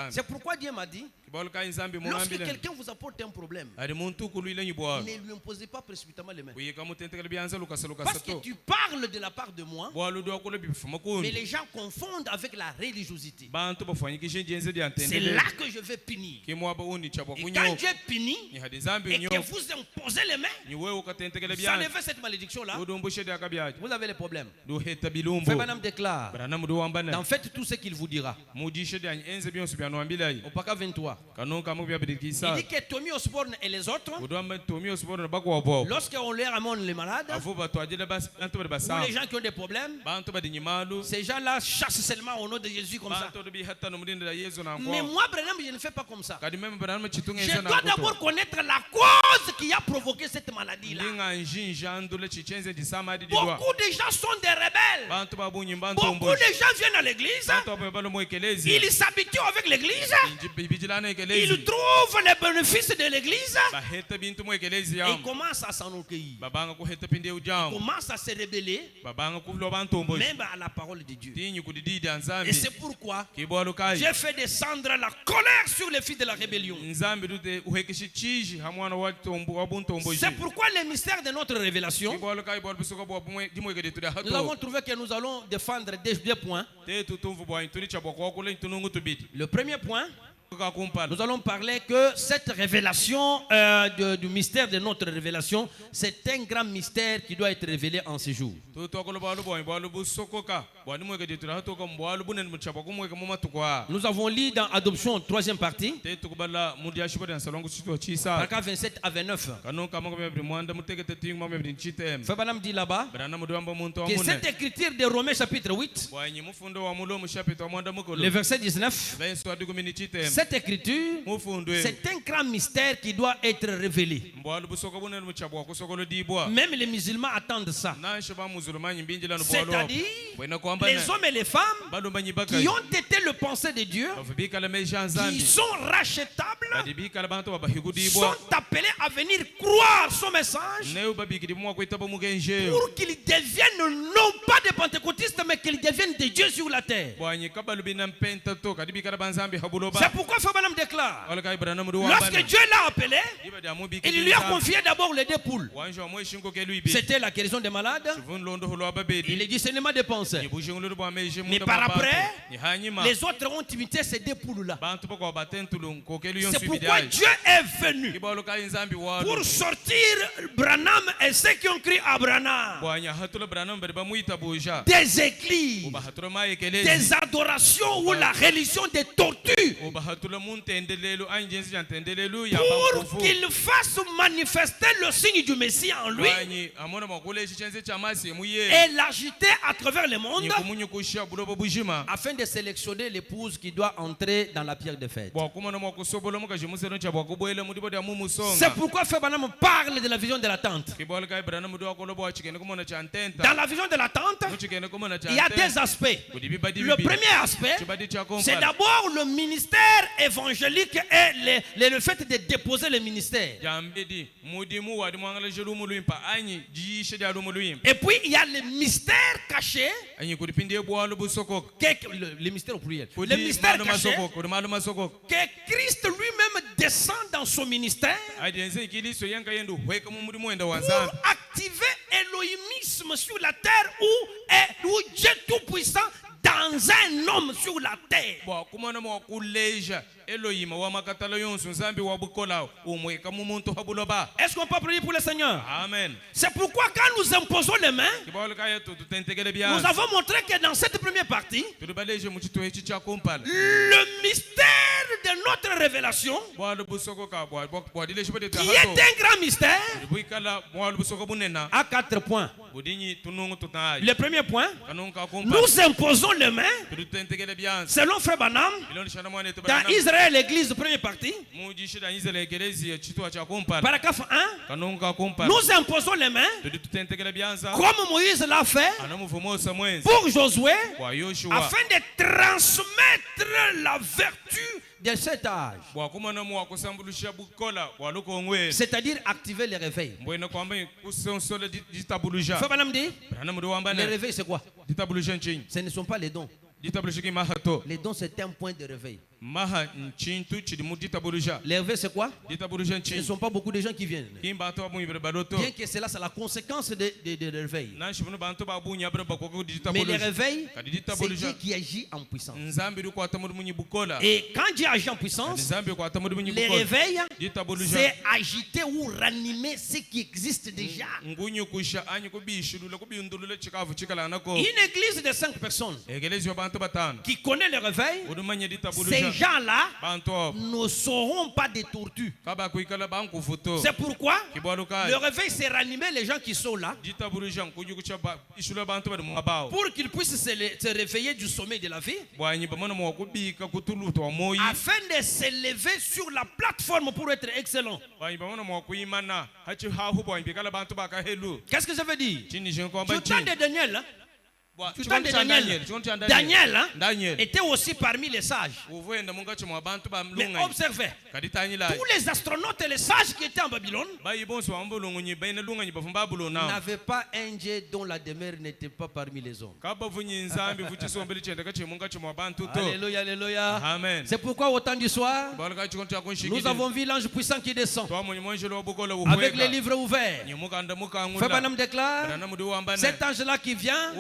C'est pourquoi Dieu m'a dit, lorsque quelqu'un vous apporte un problème, ne lui imposez pas précipitamment les mains. Parce que tu parles de la part de moi, mais les gens confondent avec la religiosité. C'est là que je vais punir. Et quand Dieu punit et que vous imposez les mains, vous enlevez cette malédiction-là, vous avez les problèmes. Frère Branham déclare, en fait tout ce qu'il vous dira. Au Paka 23, il dit que Tommy Osborne et les autres, lorsqu'on leur amène les malades ou les gens qui ont des problèmes, ces gens-là chassent seulement au nom de Jésus comme ça. Mais moi, Branham, je ne fais pas comme ça. Je dois d'abord connaître la cause qui a provoqué cette maladie-là. Beaucoup de gens sont des rebelles. Beaucoup de gens viennent à l'église, ils s'habituent avec l'église, ils trouvent les bénéfices de l'église et ils commencent à s'enorgueillir. Ils commencent à se rebeller même à la parole de Dieu. Et c'est pourquoi j'ai fait descendre la colère sur les fils de la rébellion. C'est pourquoi le mystère de notre révélation, nous avons trouvé que nous allons défendre deux points. Le premier point, nous allons parler que cette révélation du mystère de notre révélation, c'est un grand mystère qui doit être révélé en ce jour. Nous avons lu dans Adoption, troisième partie, paragraphe 27 à 29. Fabanam dit là-bas que cette écriture de Romains chapitre 8, le verset 19, cette écriture, c'est un grand mystère qui doit être révélé. Même les musulmans attendent ça. C'est-à-dire les hommes et les femmes qui ont été le pensée de Dieu, qui sont rachetables, sont appelés à venir croire son message pour qu'ils deviennent non pas des pentecôtistes, mais qu'ils deviennent des dieux sur la terre. C'est pourquoi Fabanam déclare, lorsque Dieu l'a appelé, il lui a confié d'abord les deux poules. C'était la guérison des malades et le discernement des pensées. Mais par après, les autres ont imité ces deux poules-là. C'est pourquoi Dieu est venu pour sortir Branham et ceux qui ont crié à Branham des églises, des adorations ou la religion des tortues, pour qu'il fasse manifester le signe du Messie en lui et l'agiter à travers le monde afin de sélectionner l'épouse qui doit entrer dans la pierre de fête. C'est pourquoi Frère Branham parle de la vision de la tente. Dans la vision de la tente, il y a deux aspects. Le premier aspect, c'est d'abord le ministère évangélique et le fait de déposer le ministère. Et puis il y a le mystère caché, le mystère au pluriel, le mystère caché, que Christ lui-même descend dans son ministère pour activer Elohim sur la terre où Dieu Tout-Puissant dans un homme sur la terre. Est-ce qu'on peut prier pour le Seigneur? Amen. C'est pourquoi quand nous imposons les mains, nous avons montré que dans cette première partie, le mystère de notre révélation, qui est un grand mystère, a 4 points. Le premier point, nous imposons les mains selon Frère Branham dans Israël, l'église, première partie, paragraphe 1. Nous imposons les mains comme Moïse l'a fait pour Josué afin de transmettre la vertu de cet âge, c'est-à-dire activer le réveil. Frère Branham dit, le réveil c'est quoi? Ce ne sont pas les dons. Les dons c'est un point de réveil. Les réveils c'est quoi? Ce ne sont pas beaucoup de gens qui viennent. Bien que cela c'est la conséquence de réveil. Mais le réveil, c'est Dieu qui agit en puissance. Et quand Dieu agit en puissance, le réveil, c'est agiter ou ranimer ce qui existe déjà. Une église de 5 personnes qui connaît le réveil, ces gens-là ne seront pas des tortues. C'est pourquoi le réveil, c'est ranimer les gens qui sont là pour qu'ils puissent se réveiller du sommeil de la vie afin de s'élever sur la plateforme pour être excellent. Qu'est-ce que ça veut dire? Tu entends de Daniel, hein? Daniel était aussi parmi les sages. Mais observez, tous les astronautes et les sages qui étaient en Babylone n'avaient pas un Dieu dont la demeure n'était pas parmi les hommes. Alléluia, alléluia. Amen. C'est pourquoi au temps du soir, nous avons vu l'ange puissant qui descend avec les livres ouverts. Frère Branham déclare, cet ange-là qui vient,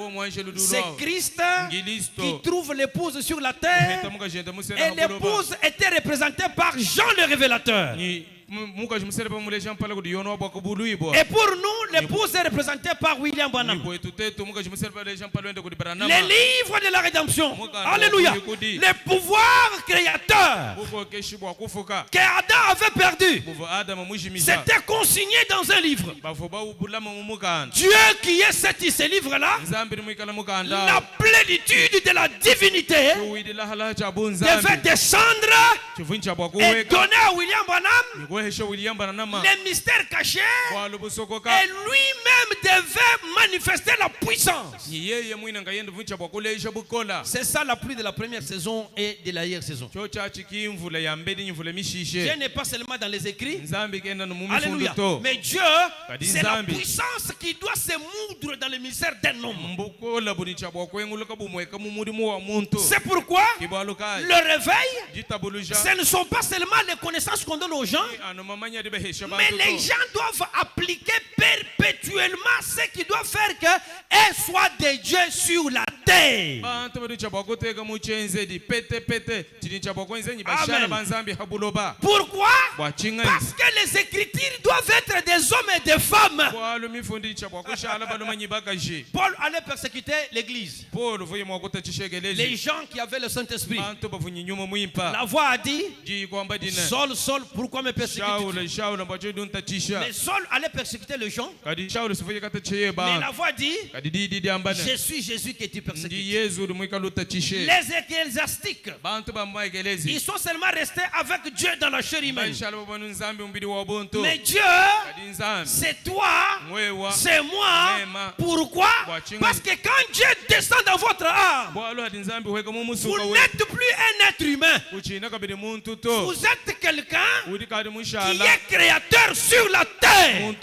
c'est Christ qui trouve l'épouse sur la terre, et l'épouse était représentée par Jean le révélateur. Et pour nous, l'épouse est représentée par William Branham. Les livres de la rédemption. Alléluia. Les pouvoirs créateurs que Adam avait perdu, c'était consigné dans un livre. Dieu qui est ce livre-là, la plénitude de la divinité devait descendre et donner à William Branham les mystères cachés, et lui-même devait manifester la puissance. C'est ça la pluie de la première saison et de l'arrière-saison. Dieu n'est pas seulement dans les écrits. Alléluia. Mais Dieu, c'est la puissance qui doit se moudre dans le ministère d'un homme. C'est pourquoi le réveil, ce ne sont pas seulement les connaissances qu'on donne aux gens, mais les gens doivent appliquer perpétuellement ce qui doit faire que et soit des dieux sur la terre. Amen. Pourquoi? Parce que les Écritures doivent être des hommes et des femmes. Paul allait persécuter l'église. Les gens qui avaient le Saint-Esprit. La voix a dit, Saul, Saul, pourquoi me persécutes-tu? Mais Saul allait persécuter les gens. Mais la voix dit, je suis Jésus que tu persécutes. Les ecclésiastiques, ils sont seulement restés avec Dieu dans la chair humaine. Mais Dieu, c'est toi, c'est moi. Pourquoi? Parce que quand Dieu descend dans votre âme, vous n'êtes plus un être humain. Vous êtes quelqu'un qui est créateur sur la terre.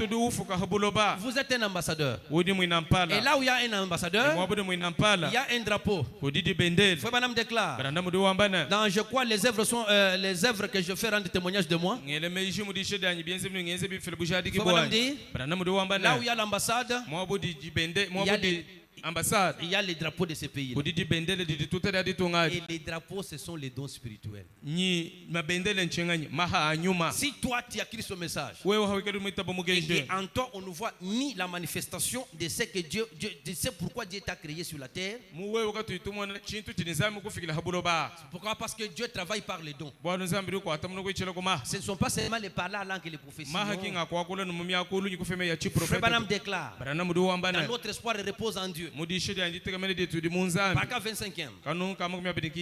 Vous êtes un ambassadeur. Et là où il y a un ambassadeur, il y a un drapeau. Frère Branham déclare, dans je crois les œuvres sont les œuvres que je fais rendre témoignage de moi. Frère Branham dit, là où il y a l'ambassade, il y a les drapeaux de ces pays. Et les drapeaux, ce sont les dons spirituels. Si toi tu as Christ au message, et en toi on ne voit ni la manifestation de ce que Dieu de ce pourquoi Dieu t'a créé sur la terre. Pourquoi? Parce que Dieu travaille par les dons. Ce ne sont pas seulement les paroles à langue et les prophéties. Frère Branham déclare, dans notre espoir repose en Dieu. Paragraphe 25e.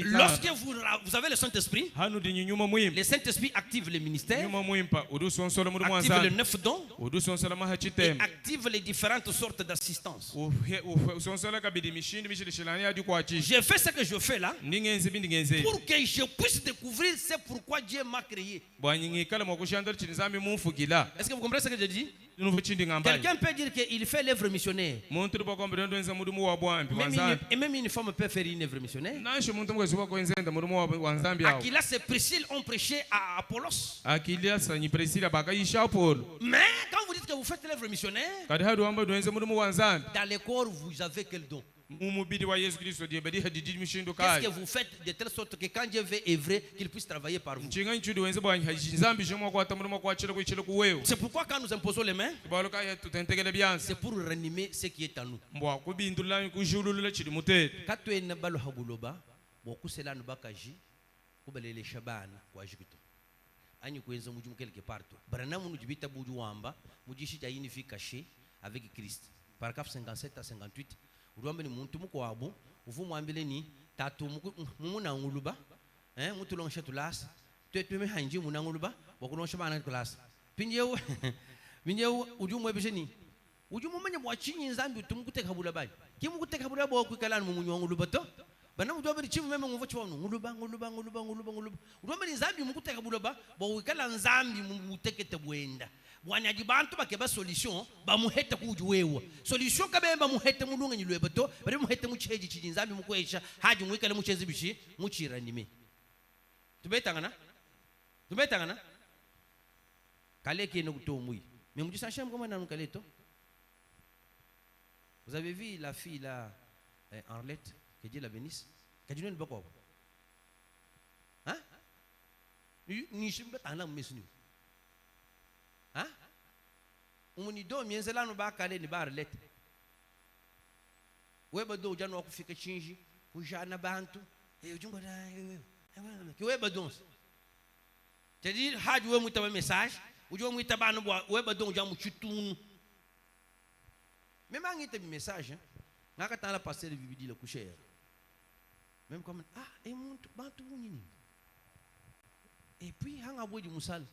Lorsque vous avez le Saint-Esprit, le Saint-Esprit active les ministères, active les 9 dons et active les différentes sortes d'assistance. J'ai fait ce que je fais là pour que je puisse découvrir c'est pourquoi Dieu m'a créé. Est-ce que vous comprenez ce que je dis? Quelqu'un peut dire qu'il fait l'œuvre missionnaire. Et même une femme peut faire une œuvre missionnaire. Aquilas et Priscille ont prêché à Apollos. Mais quand vous dites que vous faites l'œuvre missionnaire, dans le corps vous avez quel don? Qu'est-ce que vous faites de telle sorte que quand Dieu veut œuvrer, qu'il puisse travailler par vous? C'est pourquoi quand nous imposons les mains, c'est pour ranimer ce qui est en nous. Quand tu es nabalo haguloba, beaucoup c'est là nous bakaji, kubelele shabana kwa jikito. Ani kuenza mujumu quelque part. Branham nous dit tabuju wamba, mujishi ta yini fi caché avec Christ. Paragraphe 57 à 58. Uruambeni muntu muko wabu, ufumu ambile ni tatu mumuna nguluba, mutu longsha tulas, tume hanji muna nguluba, wakulonsha bana tulas. Pinjeu, pinjeu ujumu ebisheni. Ujumu manya mwachinyi nzambi utumukute kabula bai. Kimu kute kabula bo kukalana mumunyo nguluba to. Bana mudoberi chivu meme nguvo chwa nguluba. Uruambeni nzambi mukute kabula ba, bo kukala nzambi mutekete bwenda. Wanyaji bantu bakeba solution bamuhete kujuwewa solution kabe bamuhete mulunga nyilwebato bari muhete mucheji chijinzambi mukwesha haji mwikale muchezi bishi muchira nime tubetangana kale kino kutomui mais mu disant cham comment nan kaleto. Vous avez vu la fille là Arlette, que Dieu la bénisse, kadino ndibako hein ni shimba tana mesnu. Umunido mienzela no bakale ni Arlette. Weba do jana wakufika chinji ujana bantu ujungo na kiweba dons. C'est-à-dire haji we muita message ujo muita banu weba do jamu chitunu. Même ngite message ngaka tala passer bibidi le coucher. Même comme et muntu bantu bunini. Et puis hanga boji musal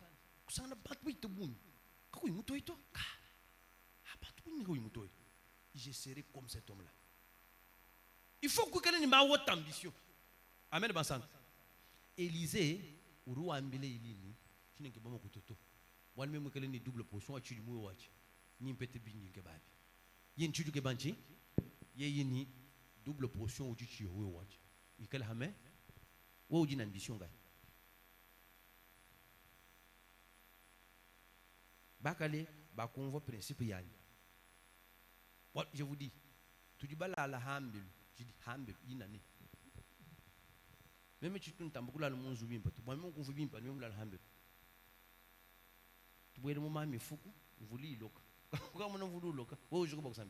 kusana bantu bitu bunini. Je serai comme cet homme-là. Il faut que quelqu'un ait ma haute ambition. Amen. Élisée, ou ambile ilini, tu n'es que bon kutoto. Moi même que l'on double portion, tu dis moi watch. Ni peut-être bien que babi. Yen tu dis que banchi, yeni double portion ou tu dis watch. Il quel hamé? Ou une ambition gars. Bakale, bakonvo principe yani. Je vous dis, Tu dis balala hambil. Je dis hambil inani. Même si tu ne t'as beaucoup la monde zoubim pas. Tu vois même qu'on veut bien pas même la hambil. Tu vois le moment mais fouku vous li loka. Quand on vous loka. Oh je comprends ça.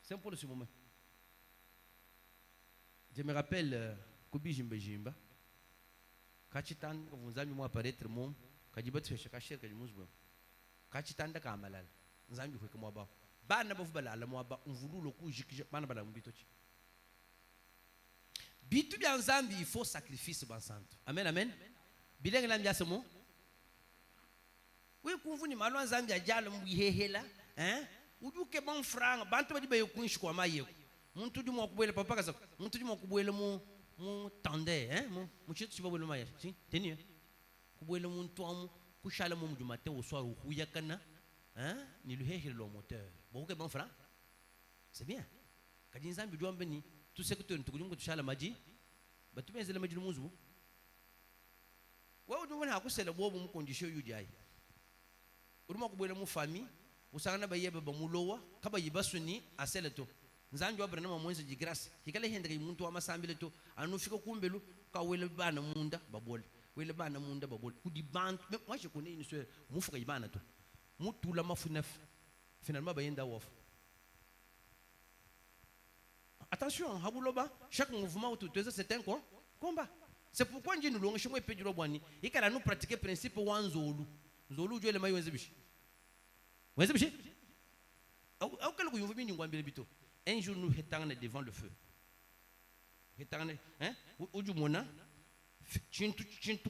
C'est un peu de ce moment. Je me rappelle Kobi Jimba. Kachitan vous avez moi apparaître mon kajibat fait kacher kajimuzbo. Kachitan da kamalal. Nzambi fait comme ba. Bana bofu bala ala mo ba mvulu loku jikije bana bala mbitochi. Bitu bya nzambi il faut sacrifice ba santo. Amen amen. Bilenga la mbya semo. Oui kumvuni malwa nzambi ajalo mbihehela, hein? Uduke bon franga bantu badi bayo kunshi kwa maye. Muntu di mo kubwele papa kaza. Muntu di mo kubwele mu tande, hein? Mu chitu chiba bwele maye. Si, teni. Kubwele muntu amu kushala mu mjumate oswa uhuya kana. Hein? Ni le hehele lo moteur. Boke bon franga. C'est bien. Kadi nzambi duambe ni tout ce que tu ntukujumu tushala maji. Batu benzele maji muzu. Wa udu wana hakusela bobu mu condition yujai. Uruma kubwele mu famille usanga bayebe bamulowa kaba yibasuni aseleto nzanjwa brana mwenzi de graça kikale hendra muntu amasambile to anufika kumbelu ka wele bana munda babole wele bana munda babole kudi bantu moi je connais une soeur mufuka yibana to mutula mafunef finalement bayenda wof. Attention habuloba chaque mouvement autour de ça c'est un combat. C'est pourquoi nous longe chez moi pediro bwani ikala nous pratiquer principe wanzolu nzolu jwele mayo wenzibishi. Vous voyez, un jour nous étions devant le feu. Hein? Ujumona, tu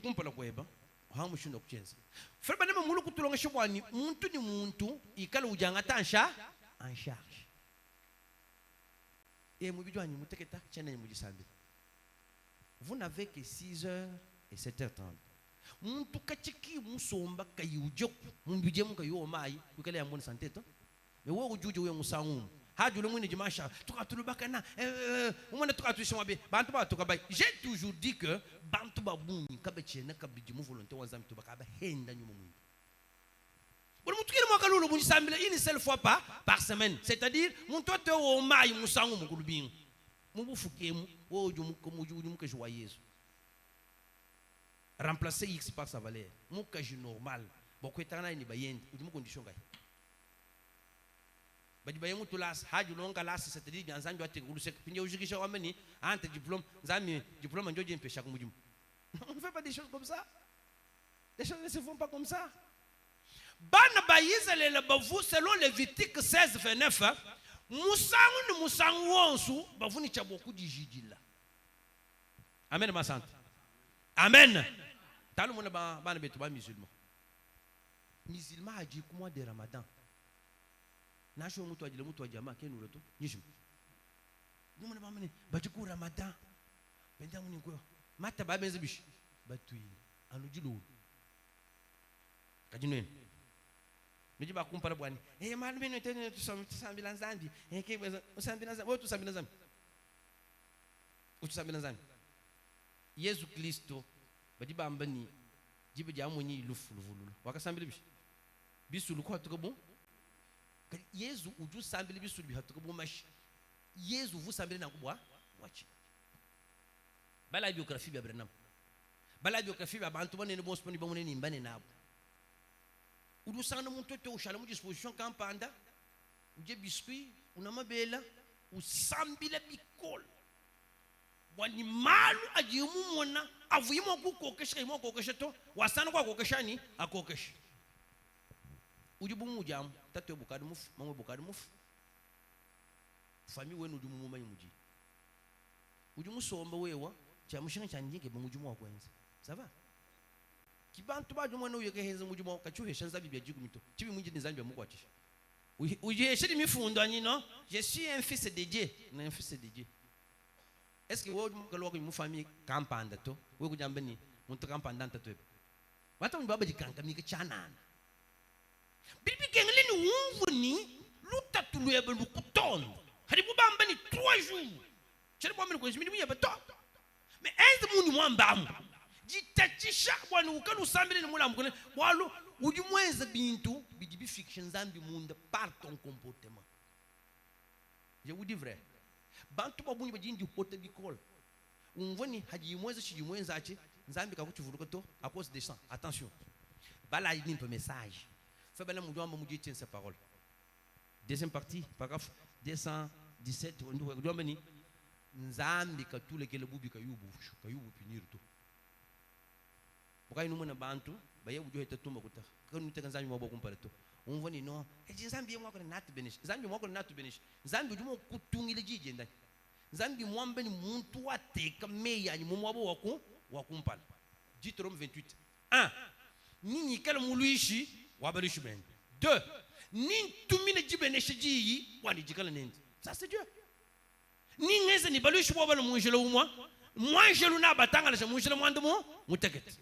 comprends la quoi? Hamushi no kuchenza. Frère bana mulu kutulonga shobani, muntu ni muntu, ikala ujanga tansha en charge. Et mubijwa ni muteketa chena ni mujisambi. Vous n'avez que 6h et 7h30. Muntu kachiki musomba kayujoku mumbije mu kayo mai kukale ya mboni santé to mais wo ujuje we musangu haju le mwini dimanche tukatulubaka na umone tukatushwa be bantu ba tukabai. J'ai toujours dit que bantu ba bunyi kabeche na kabiji mu volonté wanzami to bakaba henda nyuma mu bon mutu kile mwaka lulu bunyi sambile une seule fois par semaine, c'est-à-dire muntu te wo mai musangu mu kulubingu mu bufukemu wo ujumu mu ke joyeuse. Remplacer X par sa valeur. Mon cas normal. Beaucoup de temps, il y a une condition. Il y a une classe. Il y a une classe. C'est-à-dire qu'il y a un diplôme. Entre diplôme, diplôme, on ne fait pas des choses comme ça. Les choses ne se font pas comme ça. Selon Lévitique 16, 29, Amen, ma sante. Amen. Dans le monde, musulman. Musulman a dit comment de Ramadan. Nacho mutu ajile mutu ajama kenu leto. Nishim. Nous on a amené. Bajiku Ramadan. Benda muni ko. Mata ba benze bish. Batui. Anu jilo. Kajinwen. Meji ba kumpara bwani. Malu beno tene tu sambila nzambi. Ke sambila nzambi. Wo tu sambila nzambi. Wo tu sambila nzambi. Yesu Kristo badi bambani jibe jamunyi lufululu wakasambile bisulu ko hatuko Yesu uju sambile bisulu bi hatuko mashi Yesu vu sambile na kubwa wachi bala biographie bi Abraham bala biographie bi abantu bonene bo sponi bonene ni mbane nabo udu sanga muntu to ushala mu disposition kampanda uje biscuit unamabela usambile bikol wani malu ajimu mwana avuyimo kukokesha imo kokesha to wasana kwa kokesha ni akokesha ujibu mujam tatwe bukadi mufu mamwe bukadi mufu fami wenu ujumu mumanyi muji ujumu somba wewa chamushinga chanjike bamujumu wa kwenza sava kibantu bajumu no yeke henza mujumu kachuhesha nza bibya jigumito chibi munji nizambya mukwatisha ujeshiri mifundo anyino je suis un fils de Dieu un fils de Dieu. Est-ce que vous avez une famille campanda to? Vous avez une campanda to? What on baba di kanka mi chana. Bibi kengli ni wuni luta tuluebe lukuton. Hadi bamba ni 3 jours. Chele bamba ni ko jimi ya bato. Mais est muni mwambamu. Jitatisha bwana ukanu sambile ni mula mkone. Walu ujumweza bintu bidibi fiction zambi munda par ton comportement. Je vous dis vrai. Bantu ba bunyi bajindi hote bikol. Unvoni haji mwezi shiji mwenza ache nzambi kakuchuvuluka to à cause des sang. Attention. Bala il un message. Fait bana mujwa mba mujye tient sa parole. Deuxième partie, paragraphe 217 on doit nzambi katule kele bubi kayubu pinir to. Bukai numana bantu baye bujo heta tumba kuta. Kanu teka nzambi mwa bokumpara to. Unvoni no nzambi mwako na natu benish. Nzambi mwako na natu benish. Nzambi jumo kutungile jije ndani. Nzambi mwambe ni muntu wateka meya ni mwabo wakumpala. Deutéronome 28. 1. Nini kala muluishi wabalishi ben. 2. Ni tumine jibeneshe jiyi wani jikala nendi. Ça c'est Dieu. Ni ngeze ni baluishi wabala munjelo umwa. Mwanjelo na batanga na munjelo mwandemo mutekete.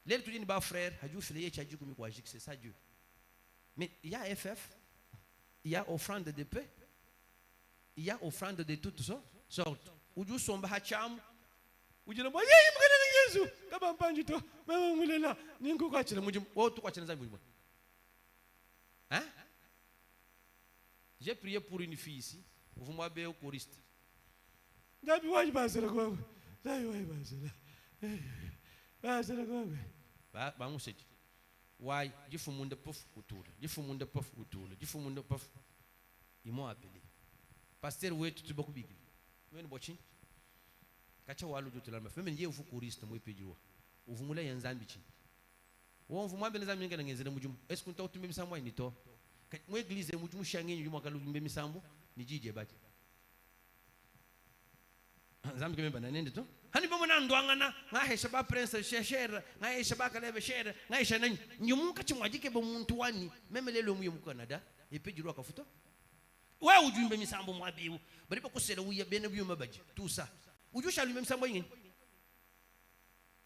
Lève tout dit ba frère, haju file yecha haju kumi kwa jik, c'est ça Dieu. Mais il y a FF, il y a offrande de paix, il y a offrande de toutes sortes. Uju somba hacham, uju na mwa yeye mkana na Yesu, kama mpanji to, mama mulela, ningu kwa chile muju, tu kwa chile zambi muju. Hein? J'ai prié pour une fille ici, vous m'avez au choriste. Nabi waji basela kwa, nabi waji basela. Basela kwa. Ba museti. Why? Jifumunde pof utule. Jifumunde pof utule. Jifumunde pof. Ils m'ont appelé. Pasteur wetu tuba kubigili. Mweni bochi. Kacha walu jotula ma. Feme ndiye ufu choriste mwe pejiwa. Uvumula ya nzambi chi. Wo mvumwa be nzambi ngena ngenzele mujumu. Est-ce qu'on t'a utumbe misambo ni to? Mwe église mujumu shangenyu yuma kalumbe misambo ni jije bati. Nzambi kemba na nende to? Hani bomo na ndwanga na ngahesha ba prince sheshera ngahesha ba kalebe shera ngahesha na nyumuka chimwajike bo muntu wani memelelo muye mu Canada epejiro akafuto wa ujumbe misambo mwabiu bari bakusela uya bene biyo mabaji tout ça ujusha lui misambo yini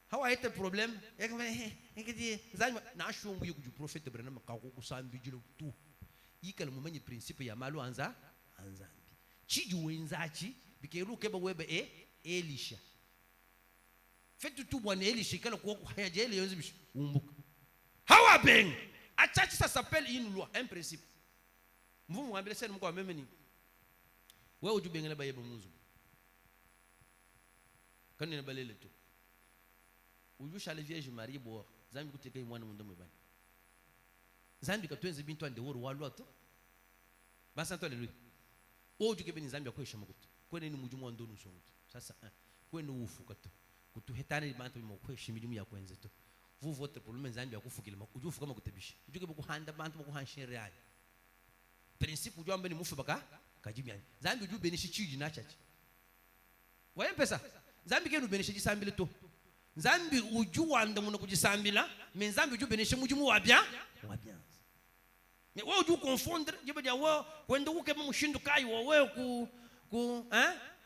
hawa était problème ekati zanywa na ashungu yuju prophète Branham kakukusambi jilo tu yikala mumenye principe ya malu anzambi chiju wenzachi bikeruke ba webe Elisha. Faites tout bon Elisha kala ko hayaje ele yonzi bishi umbuka. Hawa beng. Achachi ça s'appelle une loi, un principe. Mvumu mwambile sasa mko meme ni. Wewe ujubengela bayeba munzu. Kanina balele tu. Ujusha le vierge Marie bo zambi kuteka mwana mundu mwebani. Zambi katwenze bintu ande woro walwa to. Basa to le. Oju kebeni zambi akwesha makutu. Kwene ni mujumu ndo nusongo. Sasa kwene ufuka to. Kutuhetana bantu mokwesha imidimu ya kwenze to. Vous votre problème zambi akufukile ujufuka makutebisha. Ujuke bukuhanda bantu bukuhanshin real. Principe uju ambe ni mufu baka kajimyani. Zambi uju benishi chiji na chachi. Waye pesa. Zambi kenu benishi jisambile to. Zambi uju wanda muna kujisambila, mais zambi uju benishi mujumu wabya. Mais wewe uju confondre, jiba ja wewe kwenda ukeba mushindu kai wewe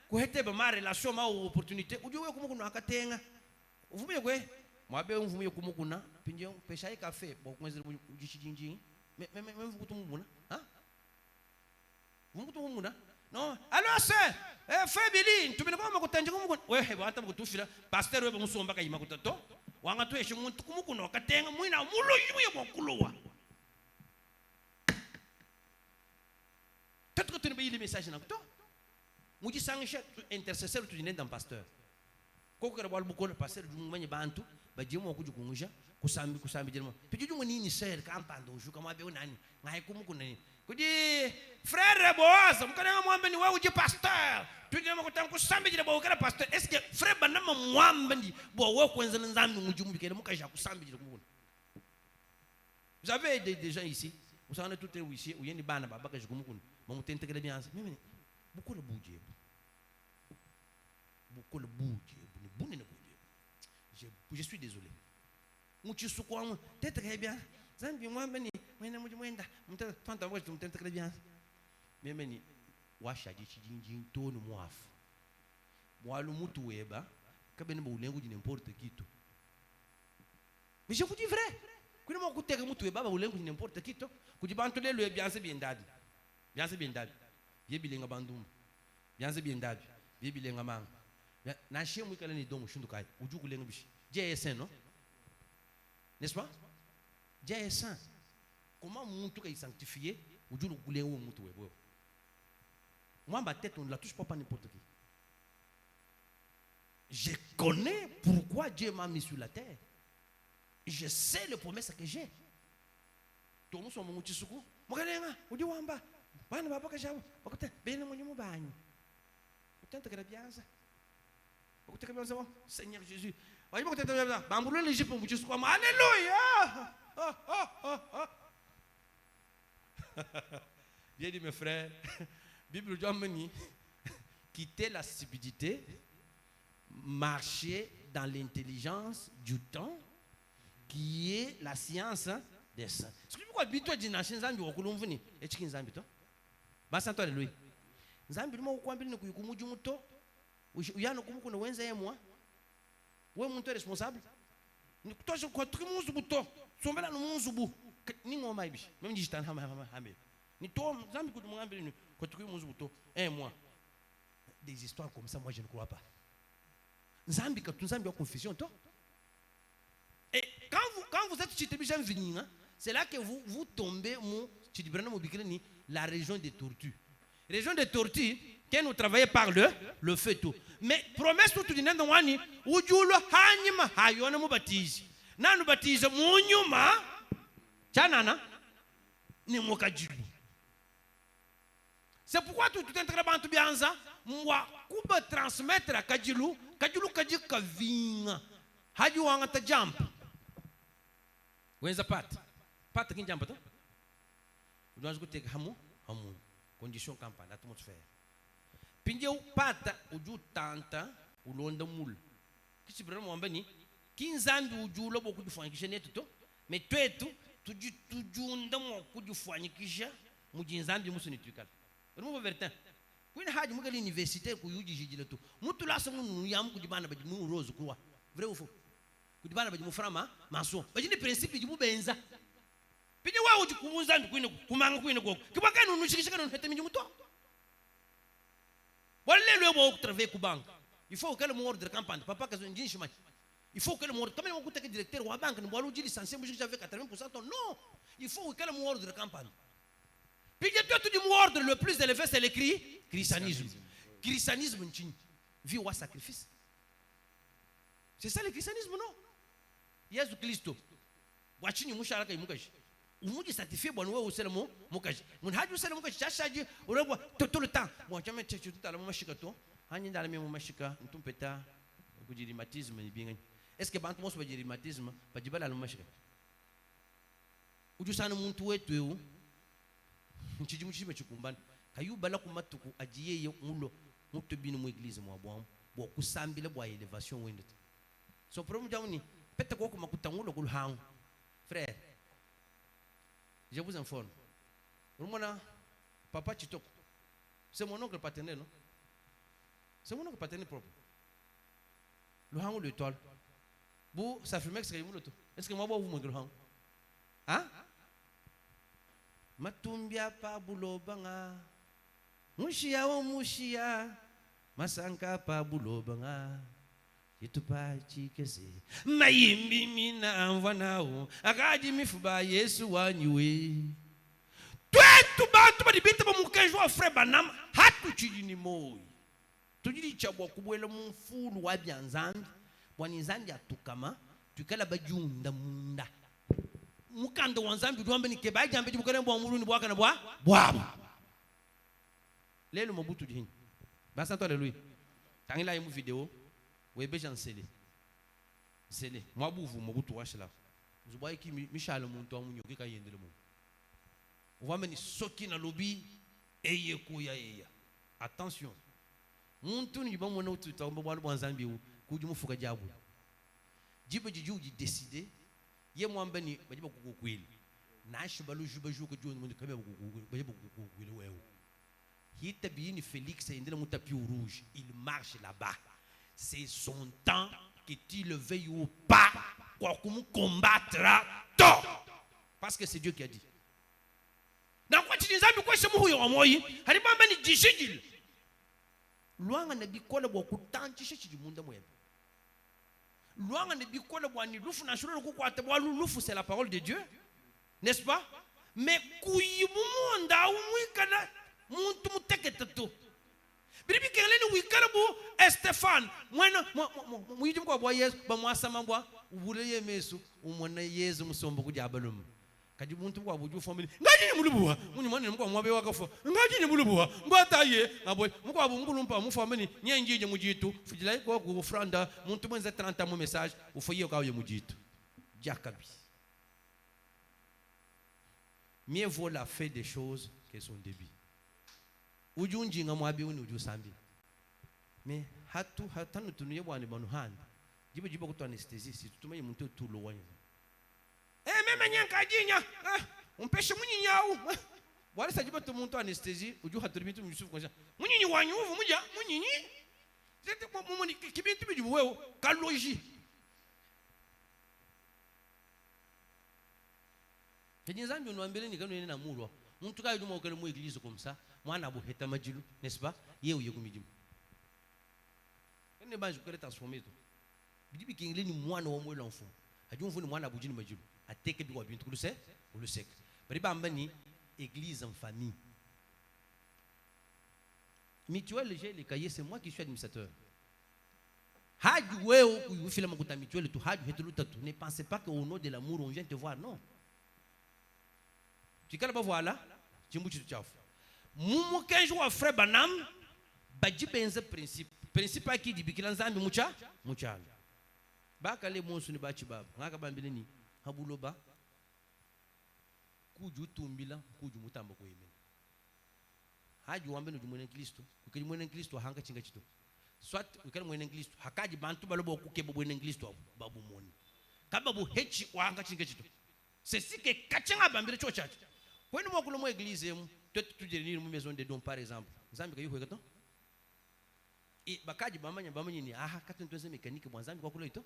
kuheteba ma relation ma opportunité uju wewe kumukuna akatenga. Uvumiye kwe mwabe uvumiye kumukuna pinje pesha ikafe bo kwenzele ujishijinji. Me mvukutumuna, hein? Mvukutumuna? Non, alors c'est Fabili, tu me pas kutenje kumukuna. Wewe bata kutufira pasteur wewe musomba kayima kutato. Wanga tueshe muntu kumukuna akatenga mwina mulo yimuye mokuluwa. Peut-être que tu ne peux pas message na kuto. Muji sangisha intercesseur tu dinenda pasteur. Kokera bal bukona pasteur du manye bantu bajemo kujukungisha kusambi jema. Pijuju nini ser kampando ju kama be nani ngai kumukuna nini. Kudi frère boaz mukana mwambe ni wewe uje pasteur. Tujema kutamku kusambi jema bo kera pasteur. Est-ce que frère banama mwambe ndi bo wewe kwenza nzambi mujumu bikele mukasha kusambi jema kumukuna. Vous avez des gens ici, vous savez tout est ici, où il y a des bana baba que je kumukuna. Mon t'intégrer bien. Mais beaucoup le budget. Beaucoup le budget. Je suis désolé. Muchi sukwa t'intégrer bien. Zambi moi beni, moi na muji mwenda. Mta tanta moi tu t'intégrer bien. Mais meni washa jinjin to no mwafu. Mwalu mutu weba kabene bo ulengu n'importe qui tout. Mais je vous dis vrai. Kuna mo kuteka mutu weba ba ulengu n'importe qui tout. Kujibantu lelo bien c'est bien dadi. Bien c'est bien dabi. Bibilenga bandum. Bien c'est bien dabi. Bibilenga mang. Na shemu ikala ni domo shundu kai. Ujuku lenga bishi. JSN non? N'est-ce pas? JSN. Comment muntu kai sanctifier? Ujuku kulenga muntu webo. Moi, ma tête, on ne la touche pas n'importe qui. Je connais pourquoi Dieu m'a mis sur la terre. Je sais les promesses que j'ai. Tout le monde dit Seigneur Jésus. Alléluia. Bien dit mes frères, Bible dit quitter la stupidité, marcher dans l'intelligence du temps qui est la science des saints. Ce que pourquoi bito dit na shinzambi okulumvuni echiki nzambi to. Basa to alléluia. Nzambi limo kukwambili kuyikumuju muto. Uyano kumuko no wenza yemwa. We muntu responsable. Ni kutosha kwa trimuzu buto. Sombela no munzubu. Ni ngoma ibi. Même digital hame. Ni to nzambi kudumwambili ni kwa trimuzu buto. Moi. Des histoires comme ça moi je ne crois pas. Nzambi ka tunzambi wa confession to. Et quand vous êtes chez Tébichan Vignin, c'est là que vous tombez la région des tortues. Région des tortues, que nous travaillons par le feu tout. Mais promesse tout du nez wani, ujulo hanima hayona mu baptise. Nanu baptise munyuma, chanana, ni mokajulu. C'est pourquoi tout est très bantu bianza, moi, kuba transmettre à kajulu, kajulu kajik kavinga, haju wangata jump. Wenza pat kin jamba to dois gote hamu condition campagne atmosphère pinje pata uju tanta ulonda mul kisi brano mwambani kinzambi uju lobo kujifanyikisha netu to mais twetu tujunda mo kujifanyikisha mujinzambi musu nitukala rumo vertin kwina haji mugali université ku yuji jijile to mutu lasa mu yamu kujibana baji mu rose kuwa vrai ou faux kudibana baji muframa maso baji ni principe jibu benza pidi wa uji kumunza ndikwine kumanga kwine goko kibaka nunu shikishika nunu hete minji muto wale lwe bo travailler ku banque il faut que le mort de campagne papa kazo njini shima il faut que le mort comme on coûte que directeur wa banque ni boilu uji licencié mu j'avais 80% non il faut que le mort de campagne pidi tout du mort le plus élevé c'est le christianisme nchini vie wa sacrifice c'est ça le christianisme non Yesu Kristo wachini musharaka imukaji umuji certifié bwana wewe uselemo mukaji munhaji uselemo mukaji chashaji urabwa tout le temps bon jamais tu tutala mashika to hanyi ndala memo mashika ntumpeta kujiri rhumatisme ni binga est-ce que bantu moso bajiri rhumatisme bajibala lo mashika uju sana muntu wetu eu nchiji muchime chikumbana kayubala kumatuku ajiye mulo mutu binu mu église mo bwa bo kusambile bwa elevation wende so problème jamuni peut-être quoi comme kutangulo kulhang frère je vous informe rumona papa Chitoko c'est mon oncle paternel non c'est mon oncle paternel propre le hang l'étoile vous ça fait que est-ce que moi vous me le hang hein matumbia pa bulobanga mushia o mushia masanka pa bulobanga itupa chikese mayimbi mina mvanao akaji mifuba Yesu wanywe twetu bantu badibita bamukenjwa frère banam hatu chijini moyi tujiri chabwa kubwela mufulu wa byanzambi bwanizandi atukama tukala bajunda munda mukando wanzambi duambe ni keba jambe jibukale bwa muruni bwaka na bwabo lelo mobutu dihini basa to alléluia tangila yimu video webe jansele sele mwabuvu mobutu washila zubayi ki mishalo muntu amunyoki kayendele mu uvameni soki na lobi eye kuya yeya attention muntu ni bamona ututa mbwa bwanzambi kuju mufuka jabu jibe jijuji décider ye mwamba ni bajiba kukukwili nashi balu juba juko jo ndi kabe bajiba kukukwili wewe hita bini Félix indela mutapi rouge il marche là-bas c'est son temps que tu le veuilles ou pas quoi comme combattra tout parce que c'est Dieu qui a dit na kwa chinzambi kwa shemu huyo amoyi halibamba ni jishijil luanga na bikola bwa kutantisha chijimunda mwebe luanga ne bikola bwa ni lufu na shuru ko kwata bwa lufu c'est la parole de Dieu n'est-ce pas mais kuyimunda umwikana muntu muteketa to on. Mwena mwijum kwa bwa Yesu ba mwasama bwa ubule yemesu umwana Yesu musombo kujabalum. Kaji muntu kwa buju family. Ngaji ni mulubuwa. Muni mwana mko mwabe wakafo. Ngaji ni mulubuwa. Mbata ye aboy mko abungulumpa mu family nyenjije mujitu. Fujila ko ku franda muntu mwenza 30 mu message ufoye kwa yo mujitu. Jakabi. Mieux vaut la fin des choses que son début. Ujunji nga mwabi uni uju sambi. Mais hatanu tunuye bwani banu hand. Jibo kutu anesthésie si tutumaye muntu tulo wanya. Meme nyanka jinya. Umpeshe munyi nyau. Wale sajiba tu muntu anesthésie uju haturibitu Yusuf kwa. Munyi wanyu uvu muja munyi. Zete mumuni kibintu bijibu wewe kaloji. Nzambi unwambele ni kanu na mulwa muntu kayi duma okele mu église comme ça mwana bu heta majilu n'est-ce pas yewu yegumijimu ne banju kele transformer to bidibi kingile ni mwana wa mwela mfu ajumfu ni mwana bujini majilu ateke bi kwa bintu kuluse ulusek bari bamba ni église en famille mutuelle j'ai les cahiers c'est moi qui suis administrateur haju wewe kuyufila makuta mutuelle tu haju hetuluta tu ne pensez pas que au nom de l'amour on vient te voir non. Tu connais pas voilà jimbu chitu chafu mumu kenjo wa frère banam baji benze principe aki dibikila nzambi muchalo baka le monsu ni bachi baba ngaka bambile ni habuloba kuju tumbila kuju mutamba ko yemeni haji wambe no jumwene Kristo ukeli mwene Kristo hanga chinga chito soit ukeli mwene Kristo hakaji bantu balobo kukebo mwene Kristo babu moni kababu hechi wanga chinga chito sesike kachenga bambile chochacho. Quand nous avons l'église, tu dis une maison de dons par exemple. Nzambi kayo kweka to? E bakaji bamanya ni aha kati ntuweze mekaniki mwa nzambi kwa kulo ito?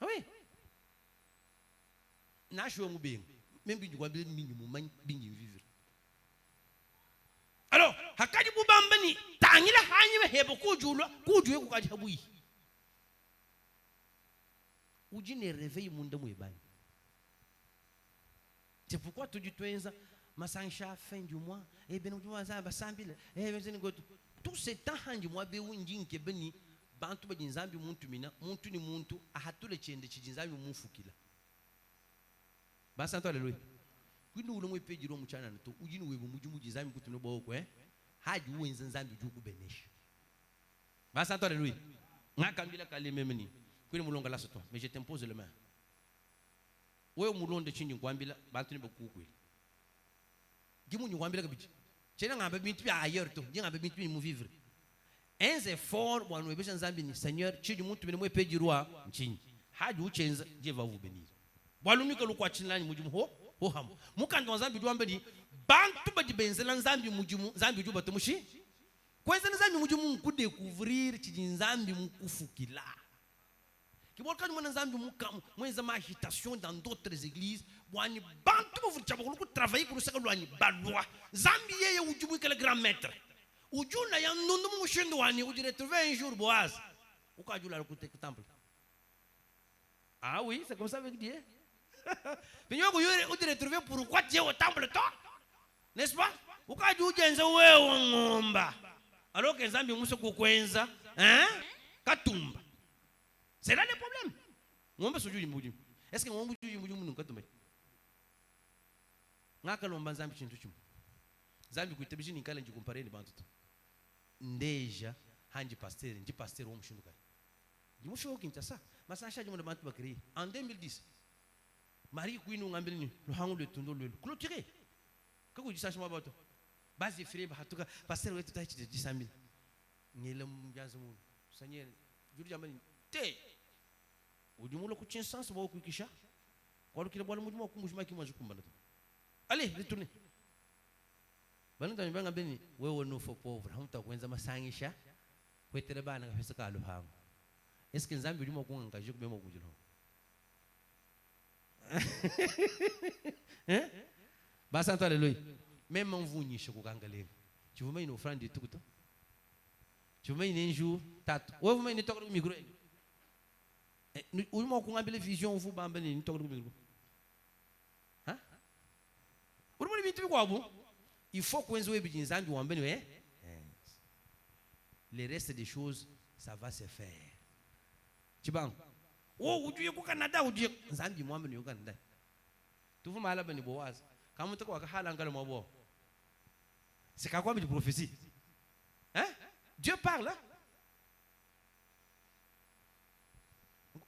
Ah oui. Na shwe mubenga. Membi njwa bile minimum man bingi vivre. Alors, hakaji bubamba ni tangila hanyiwe hebo kujulwa kujuwe kukaji habui. Ujine réveille munda mwebani. C'est pourquoi tu dis masancha fin du mois et ben du mois ça sambile tout ce temps du mois be wunjin ke beni bantu ba jinzambi muntu mina muntu ni muntu ahatule chende chijinzambi mufukila basa to haleluya kwini ulo mwepe jiro muchana to ujini webu mujumu jinzambi kutuno boko haji wenza nzambi juku benesha basa to haleluya ngakambila kale memeni kwini mulonga laso to mais je t'impose le main. Wewe mulonde chinji kwambila bantu ni bakukwe gimu nyukwambila kabiji chena ngamba bintu bya ayer to ngamba bintu ni mu vivre un effort bwana webesha nzambi ni Seigneur chiji muntu bine mwepe jirwa nchinji haji uchenza je va vubenira bwalumika lukwa chinlani mujimu ho hamu mukando nzambi duambe ni bantu badibenzela nzambi mujimu nzambi juba tumushi kweza nzambi mujimu nkude couvrir chiji nzambi mukufukila. Qui voit quand nous avons ma agitation dans d'autres églises, wani bantu vous travailler pour ça que wani balwa zambi ye ujubu que le grand maître ujuna ya nundu mushindo wani uji retrouver un jour Boaz ukajula le temple. Ah oui, c'est comme ça avec Dieu. Puis vous uji retrouver pourquoi Dieu au temple toi, n'est-ce pas? Ukaju jenza wewe ngomba alors que zambi muso kukwenza katumba. C'est là le problème. Ngombe sojuji mujimu. Est-ce que ngombe sojuji mujimu nunkatumbe? Ngaka lomba nzambi chintu chimu. Zambi kuitebishi nikale njikumpare ni bantu tu. Ndeja hanji pasteur wo mushindu kale. Jimusho kinchasa. Masasha jimu bantu bakiri. En 2010. Marie Queen ngambili ni luhangu le tundo lwelu. Clôturer. Kako jisashi mabato. Basi frère bahatuka pasteur wetu tachi jisambi. Nyele mjazo mu. Seigneur, juri jamani te ujimulo kuchinsansa bwo kwikisha kwa lukile bwana mujimu kumushima kimanje kumbana allez retournez bananda mbanga beni wewe no for pauvre hamta kwenza masangisha kwetere bana ngafisa ka luhango est-ce que nzambi ulimo kunga je kubemo kujilo basa ntale loyi même mvunyishe kukangalela tu veux une offrande de tout tu veux une jour tatu wewe vous m'avez toka micro ulimo kungambile vision vous bamba ni toka micro hein ulimo bintu bikwabo il faut kwenza we bijinzambi wambeni we le reste des choses, ça va se faire. Tu vois? Oh, où tu es au Canada, où tu es? Zandi moi au Canada. Tu vois mal à Boaz. Quand on te voit à l'angle de c'est quoi une prophétie? Hein? Dieu parle. Hein?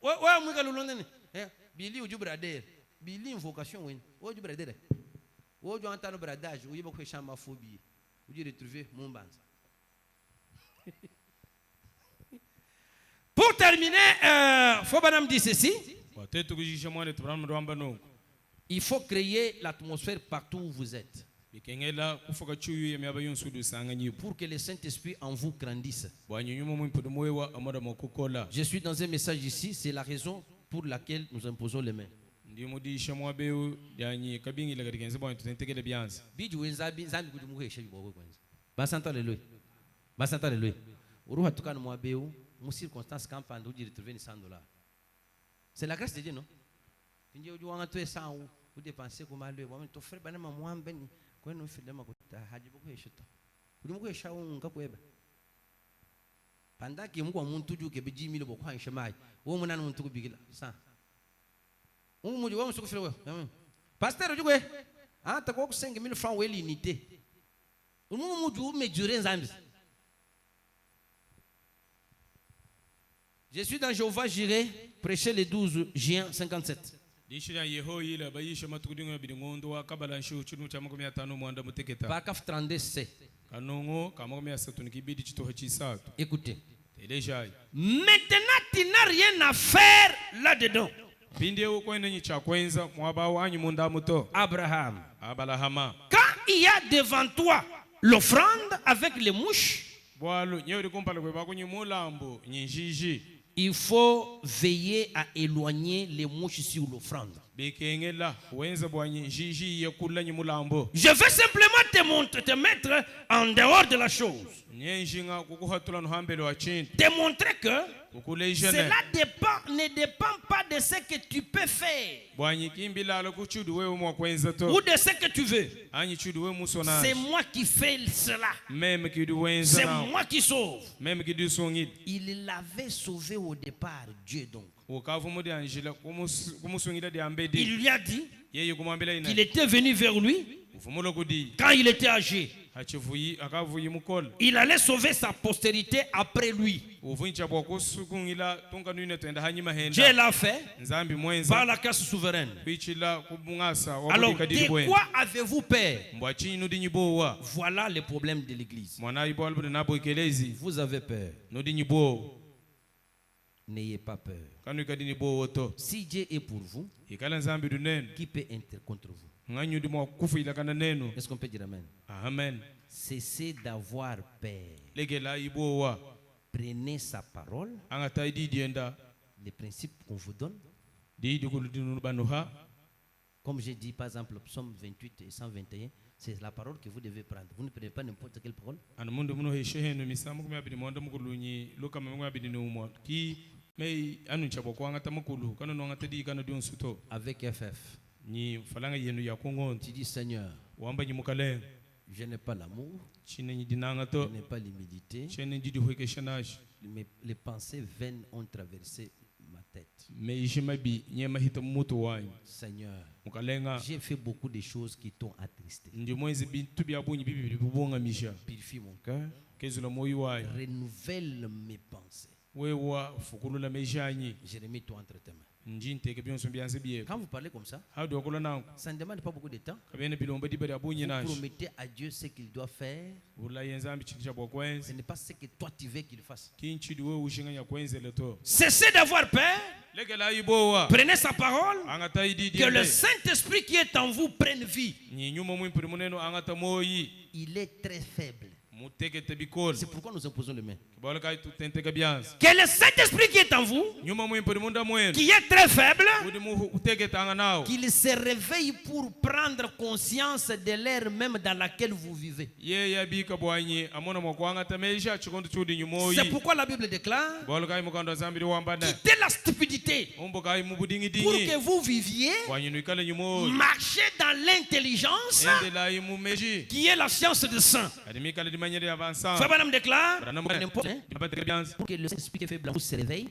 Ouais, moi le London. Billy ou du brader. Billy une vocation oui. Ou du brader. Ou du entendre bradage. Ou il va faire chambre phobie. Ou du retrouver mon banc. Pour terminer, Fobanam dit ceci. Il faut créer l'atmosphère partout où vous êtes. Pour que le Saint-Esprit en vous grandisse. Je suis dans un message ici, c'est la raison pour laquelle nous imposons les mains. C'est la grâce de Dieu, non? Vous dépensez comme aller, vous avez fait un moment béni. Quand nous faisons ça, pendant que nous avons tout que 10 000 beaucoup en chemin, où nous avons tout bigla. Ça. Où nous avons tout fait. Pasteur, tu vois, ah, tu as 5 000 francs ou l'unité. Où nous avons mesuré ensemble. Je suis dans Jéhovah Jireh, prêcher le 12 juin 57. Paragraphe 32c. Écoutez. Maintenant, tu n'as rien à faire là-dedans. Abraham. Quand il y a devant toi l'offrande avec les mouches, il faut veiller à éloigner les mouches sur l'offrande. Je veux simplement te mettre en dehors de la chose. Te montrer que cela ne dépend pas de ce que tu peux faire ou de ce que tu veux. C'est moi qui fais cela. C'est moi qui sauve. Il l'avait sauvé au départ, Dieu donc. Il lui a dit qu'il était venu vers lui quand il était âgé. Il allait sauver sa postérité après lui. Dieu l'a fait par la grâce souveraine. Alors, de quoi avez-vous peur? Voilà le problème de l'église. Vous avez peur. N'ayez pas peur. Si Dieu est pour vous, qui peut être contre vous? Est-ce qu'on peut dire amen? Amen. Cessez d'avoir peur. Prenez sa parole, les principes qu'on vous donne. Comme j'ai dit par exemple, psaume 28 et 121, c'est la parole que vous devez prendre. Vous ne prenez pas n'importe quelle parole. Avec FF. Tu dis Seigneur, je n'ai pas l'amour, je n'ai pas l'humilité, les pensées vaines ont traversé ma tête. Seigneur, j'ai fait beaucoup de choses qui t'ont attristé. Purifie mon cœur, renouvelle mes pensées. Je remets tout entre tes mains. Quand vous parlez comme ça, ça ne demande pas beaucoup de temps. Vous promettez à Dieu ce qu'il doit faire. Ce n'est pas ce que toi tu veux qu'il fasse. Cessez d'avoir peur. Prenez sa parole. Que le Saint-Esprit qui est en vous prenne vie. Il est très faible. C'est pourquoi nous imposons les mains. Que le Saint-Esprit qui est en vous, qui est très faible, qu'il se réveille pour prendre conscience de l'ère même dans laquelle vous vivez. C'est pourquoi la Bible déclare: quittez la stupidité pour que vous viviez, marchez dans l'intelligence qui est la science des saints. Frère Branham déclare, n'importe pour que le Saint-Esprit qui fait blanc se réveille,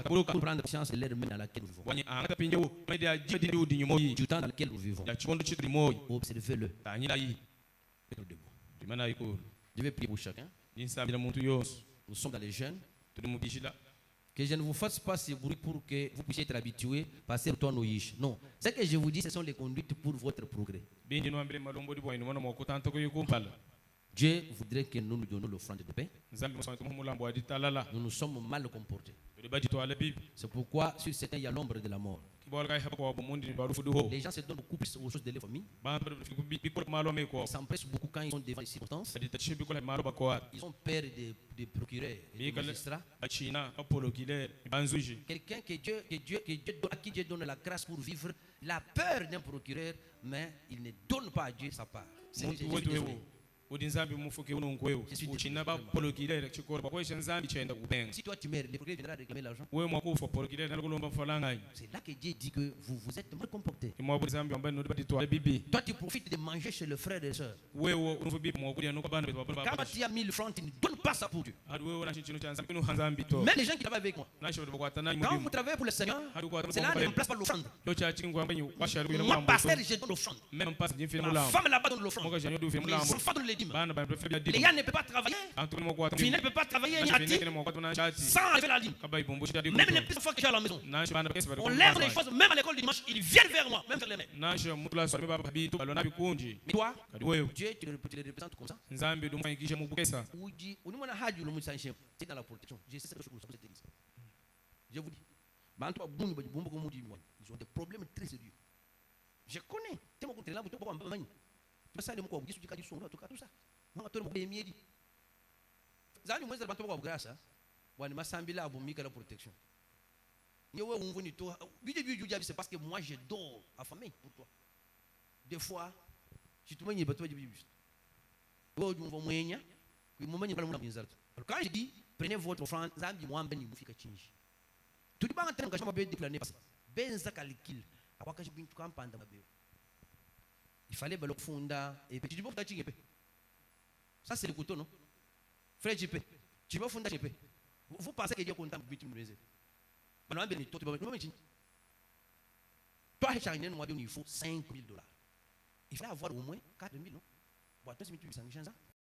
pour prendre conscience de l'ère dans laquelle nous vivons. Du temps dans lequel nous vivons. Observez-le. Je vais prier pour chacun. Nous sommes dans les jeunes. Que je ne vous fasse pas ce bruit pour que vous puissiez être habitués, passer le temps au yish. Non. Ce que je vous dis, ce sont les conduites pour votre progrès. Dieu voudrait que nous nous donnions l'offrande de paix. Nous nous sommes mal comportés. C'est pourquoi sur certains, il y a l'ombre de la mort. Les gens se donnent beaucoup plus aux choses de leur famille. Ils s'empressent beaucoup quand ils sont devant les circonstances. Ils ont peur des procureurs et des magistrats. Quelqu'un à qui Dieu donne la grâce pour vivre la peur d'un procureur, mais il ne donne pas à Dieu sa part. C'est si toi tu meurs, le procureur viendra réclamer l'argent. C'est là que Dieu dit que vous êtes mal comportés. Toi tu profites de manger chez le frère et les soeurs. Quand tu as 1000 francs, tu ne donnes pas ça pour Dieu. Même les gens qui travaillent avec moi, quand vous travaillez pour le Seigneur, cela ne remplace pas l'offrande. Moi, pasteur, je donne l'offrande. Ma femme là-bas donne l'offrande. Les enfants donnent les dîmes. Les gars ne peuvent pas travailler. Tu ne peux pas travailler sans enlever la dîme. Même les petits enfants que j'ai à la maison, on lève les choses, même à l'école du dimanche, ils viennent vers moi, même faire les mains. Mais toi, Dieu, tu les représentes comme ça. Ou dit, c'est dans la protection. Je sais ce que je cette église. Je vous dis, ils ont des problèmes très sérieux. Je connais. Ça tout ça. Non, tout le monde est mieux dit. Zani mwezi bantu kwa grâce, wani masambila abumika la protection. Nyewe unvoni to, c'est parce que moi je dors affamé pour toi. Des fois, si tu m'as bateau juste. Quand je dis prenez votre offrande, zambi mwambe ni mufika chinji. Tout le monde entend que je déclarer parce que benza calcul, akwa kaji bintu kampanda mabeo. Il fallait le fonder et puis tu peux faire chier. Ça c'est le couteau, non? Frère JP, tu vas fonder JP. Vous pensez que Dieu est content de vous mettre. Toi, il faut $5,000. Il faut avoir au moins $4,000, non? Bon, 3 minutes, 800 ans.